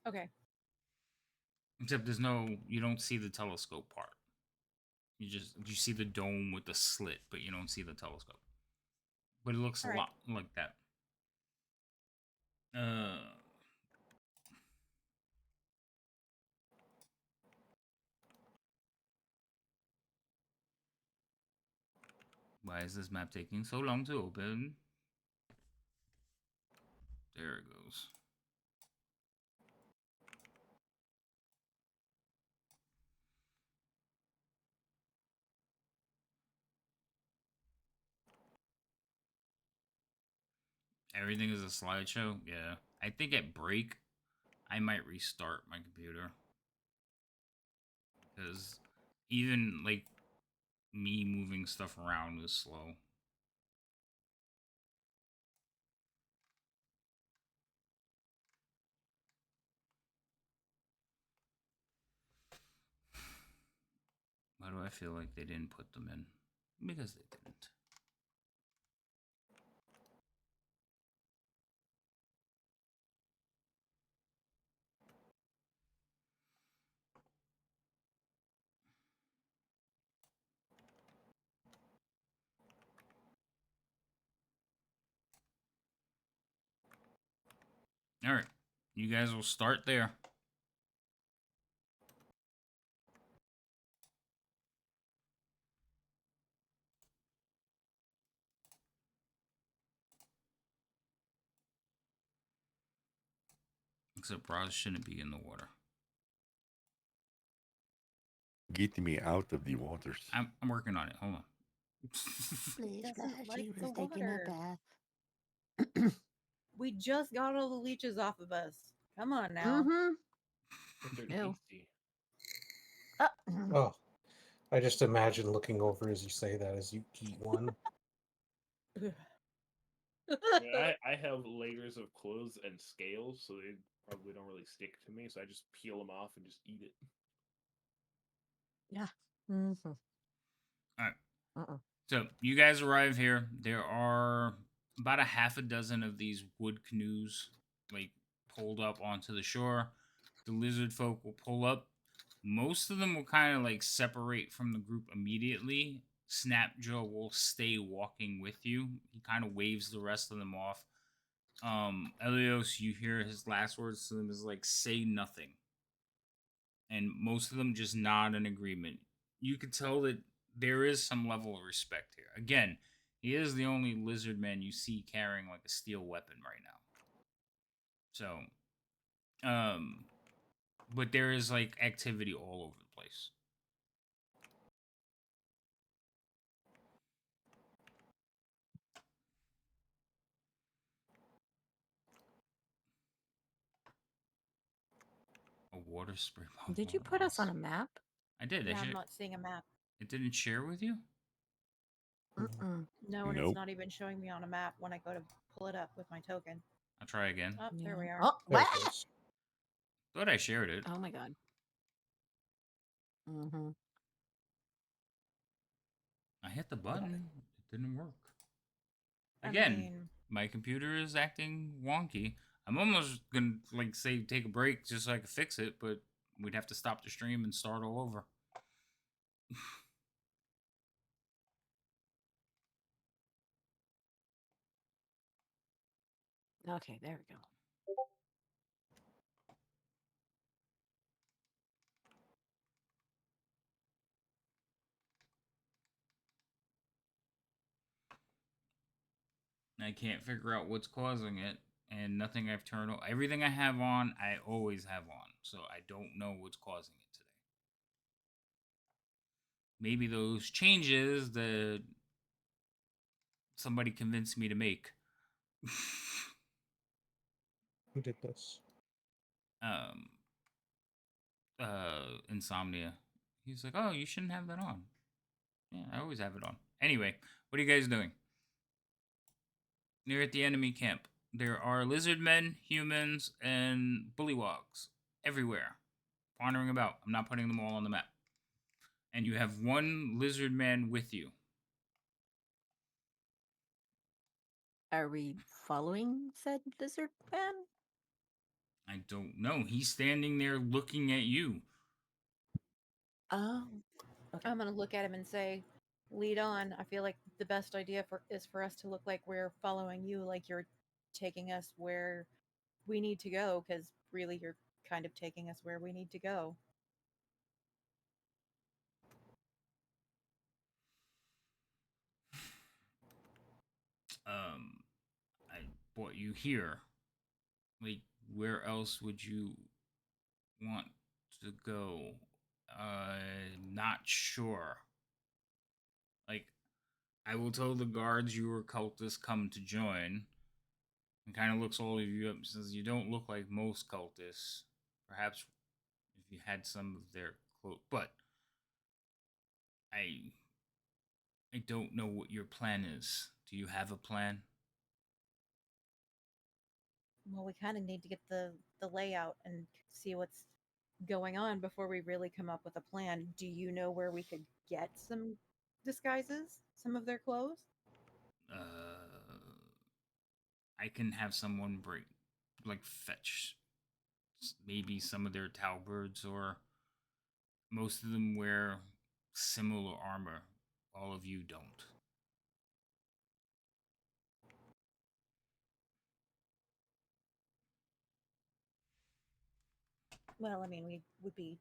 B: Okay.
A: Except you don't see the telescope part. You see the dome with the slit, but you don't see the telescope. But it looks a
B: Alright.
A: lot like that. Why is this map taking so long to open? There it goes. Everything is a slideshow? Yeah. I think at break, I might restart my computer. Because even, like, me moving stuff around is slow. Why do I feel like they didn't put them in? Because they didn't. Alright. You guys will start there. Except Roz shouldn't be in the water.
F: Get me out of the waters.
A: I'm working on it. Hold on.
C: Splish
B: Doesn't
C: splash,
B: like
C: she
B: the
C: was taking a
B: water.
C: bath.
B: We just got all the leeches off of us. Come on now.
C: Mm-hmm.
E: But they're
C: Ew.
E: tasty.
D: Oh, I just imagine looking over as you say that as you eat one.
E: I mean, I have layers of clothes and scales, so they probably don't really stick to me. So I just peel them off and just eat it.
C: Yeah. Mm-hmm.
A: Alright.
C: Uh-uh.
A: So you guys arrive here. There are about a half a dozen of these wood canoes, like, pulled up onto the shore. The lizard folk will pull up. Most of them will kind of like separate from the group immediately. Snapjaw will stay walking with you. He kind of waves the rest of them off. Elios, you hear his last words to them is like, say nothing. And most of them just nod in agreement. You could tell that there is some level of respect here. Again, he is the only lizard man you see carrying like a steel weapon right now. So, but there is like activity all over the place. A water spray bottle.
C: Did you put us on a map?
A: I did.
B: Yeah, I'm not seeing a map.
A: It didn't share with you?
C: Mm-mm.
B: No, and
F: Nope.
B: it's not even showing me on a map when I go to pull it up with my token.
A: I'll try again.
B: Oh, there we are.
C: Oh,
D: There
C: what?
D: it goes.
A: Thought I shared it.
C: Oh my god. Mm-hmm.
A: I hit the button. It didn't work.
B: I
A: Again,
B: mean,
A: my computer is acting wonky. I'm almost gonna like say take a break just so I could fix it, but we'd have to stop the stream and start all over.
C: Okay, there we go.
A: I can't figure out what's causing it, and nothing I've turned on. Everything I have on, I always have on, so I don't know what's causing it today. Maybe those changes that somebody convinced me to make.
D: Who did this?
A: um Insomnia. He's like, oh, you shouldn't have that on. Yeah, I always have it on. Anyway, what are you guys doing? You're at the enemy camp. There are lizard men, humans, and bullywogs everywhere, wandering about. I'm not putting them all on the map. And you have one lizard man with you.
C: Are we following said lizard man?
A: I don't know. He's standing there looking at you.
C: Oh, okay.
B: I'm gonna look at him and say, "Lead on." I feel like the best idea is for us to look like we're following you, like you're taking us where we need to go, because really you're kind of taking us where we need to go.
A: Um, I brought you here. Like, where else would you want to go? Not sure. Like, I will tell the guards you were cultists come to join. And kind of looks all of you up and says, you don't look like most cultists. Perhaps if you had some of their clothes. But I don't know what your plan is. Do you have a plan?
B: Well, we kind of need to get the layout and see what's going on before we really come up with a plan. Do you know where we could get some disguises, some of their clothes?
A: I can have someone bring, like, fetch maybe some of their talbards, or most of them wear similar armor. All of you don't.
B: Well, I mean, we would be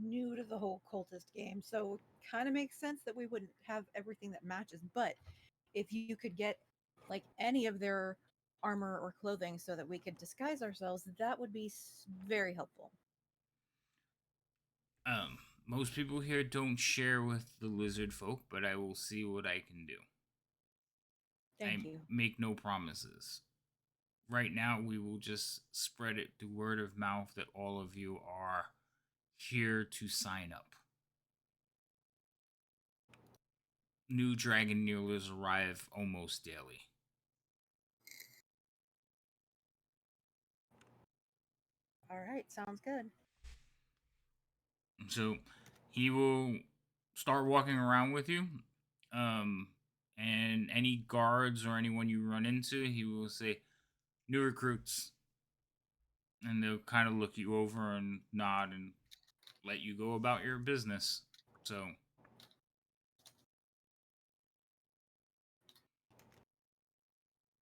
B: new to the whole cultist game, so it kind of makes sense that we wouldn't have everything that matches. But if you could get like any of their armor or clothing so that we could disguise ourselves, that would be very helpful.
A: Most people here don't share with the lizard folk, but I will see what I can do.
B: Thank
A: I
B: you.
A: make no promises. Right now, we will just spread it through word of mouth that all of you are here to sign up. New dragon dealers arrive almost daily.
B: All right, sounds good.
A: So he will start walking around with you. And any guards or anyone you run into, he will say, new recruits. And they'll kind of look you over and nod and let you go about your business. So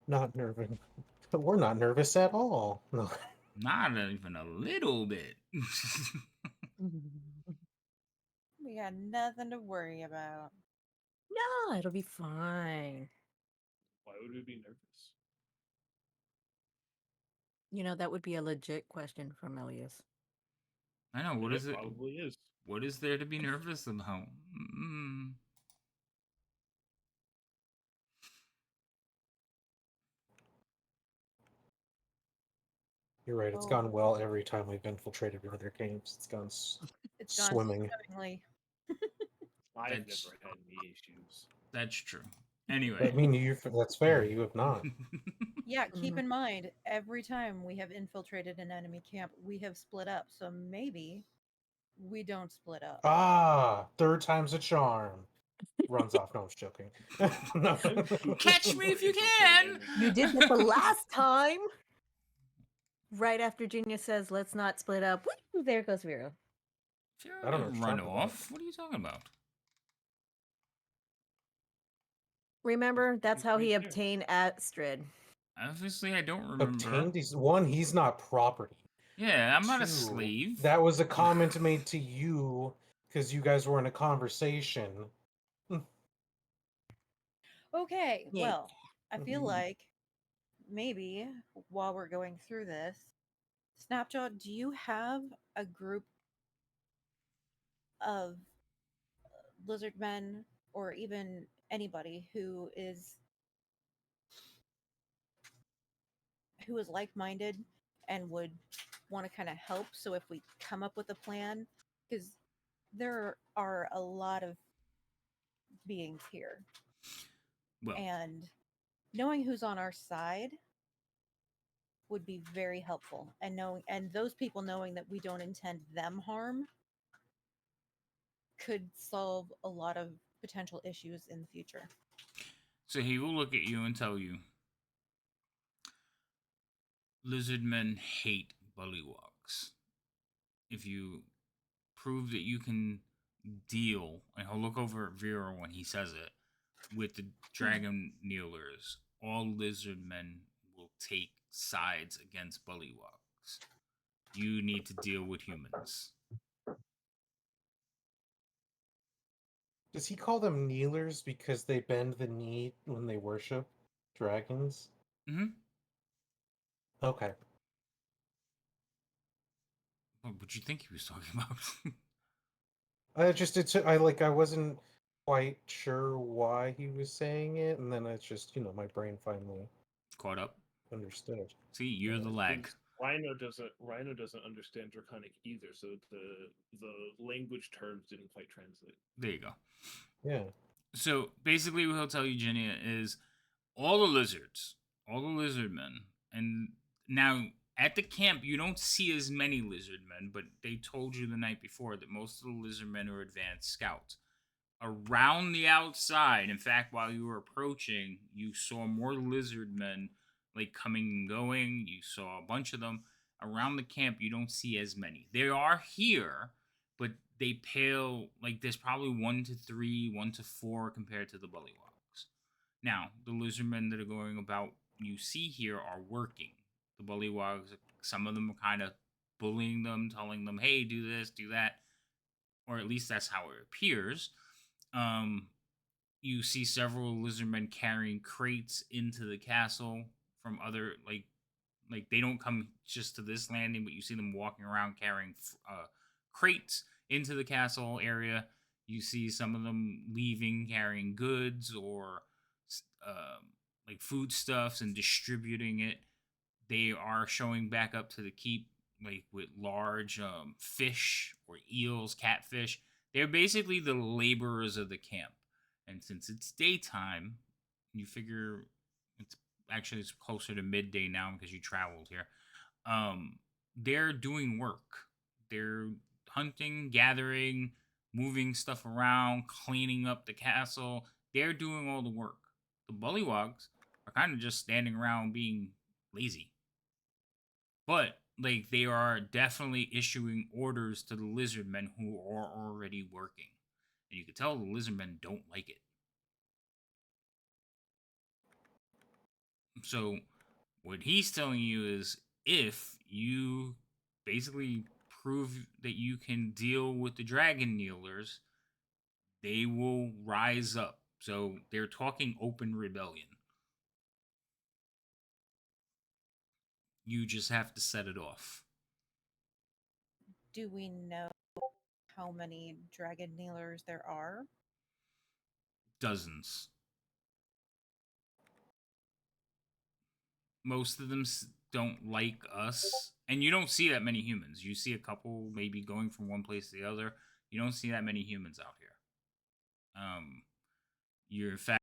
D: Not nervous. We're not nervous at all. No.
A: not even a little bit.
B: We got nothing to worry about.
C: No, it'll be fine.
E: Why would we be nervous?
C: You know, that would be a legit question from Elias.
A: I know. What
E: And
A: is it?
E: Probably is.
A: What is there to be nervous about?
D: You're right. It's
B: Oh,
D: gone well every time we've infiltrated other games. It's gone
B: it's gone
D: swimming.
B: swimmingly.
E: I've
A: That's-
E: never had any issues.
A: That's true. Anyway.
D: I mean, that's fair. You have not.
B: Yeah, keep
C: Mhm.
B: in mind, every time we have infiltrated an enemy camp, we have split up. So maybe we don't split up.
D: Ah, third time's a charm. Runs off. No, I'm just joking. No.
E: I'm too
A: Catch
E: old
A: me
E: for
A: if you
E: infiltrating
A: can!
E: enemy
C: You
E: camps.
C: did that the last time. Right after Junior says, let's not split up. Woo, there goes Vero.
A: If
D: I don't know
A: you're
D: what
A: gonna
D: you're
A: run
D: talking about.
A: off, what are you talking about?
C: Remember, that's how he
E: right there.
C: obtained Astrid.
A: Obviously, I don't remember.
D: Obtained these. One, he's not property.
A: Yeah, I'm not a
D: Two,
A: slave.
D: that was a comment made to you because you guys were in a conversation.
B: Okay,
C: Yeah.
B: well, I feel
D: Mhm.
B: like maybe while we're going through this, Snapjaw, do you have a group of lizard men or even anybody who is like-minded and would want to kind of help, so if we come up with a plan, because there are a lot of beings here,
A: Well,
B: and knowing who's on our side would be very helpful, and those people knowing that we don't intend them harm could solve a lot of potential issues in the future.
A: So he will look at you and tell you, lizard men hate bullywugs. If you prove that you can deal, and he'll look over at Vera when he says it, with the dragon kneelers, all lizard men will take sides against bullywugs. You need to deal with humans.
D: Does he call them kneelers because they bend the knee when they worship dragons?
A: Mm-hmm.
D: Okay.
A: What would you think he was talking about?
D: I wasn't quite sure why he was saying it, and then it's just, my brain finally
A: Caught up.
D: understood.
A: See, you're the lag.
E: Rhino doesn't understand Draconic either, so the language terms didn't quite translate.
A: There you go.
D: Yeah.
A: So basically, what he'll tell you, Jinia, is all the lizards, all the lizard men, and now at the camp you don't see as many lizard men, but they told you the night before that most of the lizard men are advanced scouts. Around the outside, in fact, while you were approaching, you saw more lizard men like coming and going. You saw a bunch of them around the camp. You don't see as many. They are here, but they pale like there's probably 1 to 3, 1 to 4 compared to the bullywugs. Now, the lizardmen that are going about you see here are working. The bullywugs, some of them are kind of bullying them, telling them, hey, do this, do that. Or at least that's how it appears. You see several lizardmen carrying crates into the castle from other, like they don't come just to this landing, but you see them walking around carrying crates into the castle area. You see some of them leaving carrying goods or like foodstuffs and distributing it. They are showing back up to the keep like with large fish or eels, catfish. They're basically the laborers of the camp. And since it's daytime, you figure it's closer to midday now because you traveled here. They're doing work. They're hunting, gathering, moving stuff around, cleaning up the castle. They're doing all the work. The bullywugs are kind of just standing around being lazy. But like they are definitely issuing orders to the lizardmen who are already working. And you can tell the lizardmen don't like it. So what he's telling you is if you basically prove that you can deal with the dragon kneelers, they will rise up. So they're talking open rebellion. You just have to set it off.
B: Do we know how many dragon kneelers there are?
A: Dozens. Most of them don't like us. And you don't see that many humans. You see a couple maybe going from one place to the other. You don't see that many humans out here. You're in fact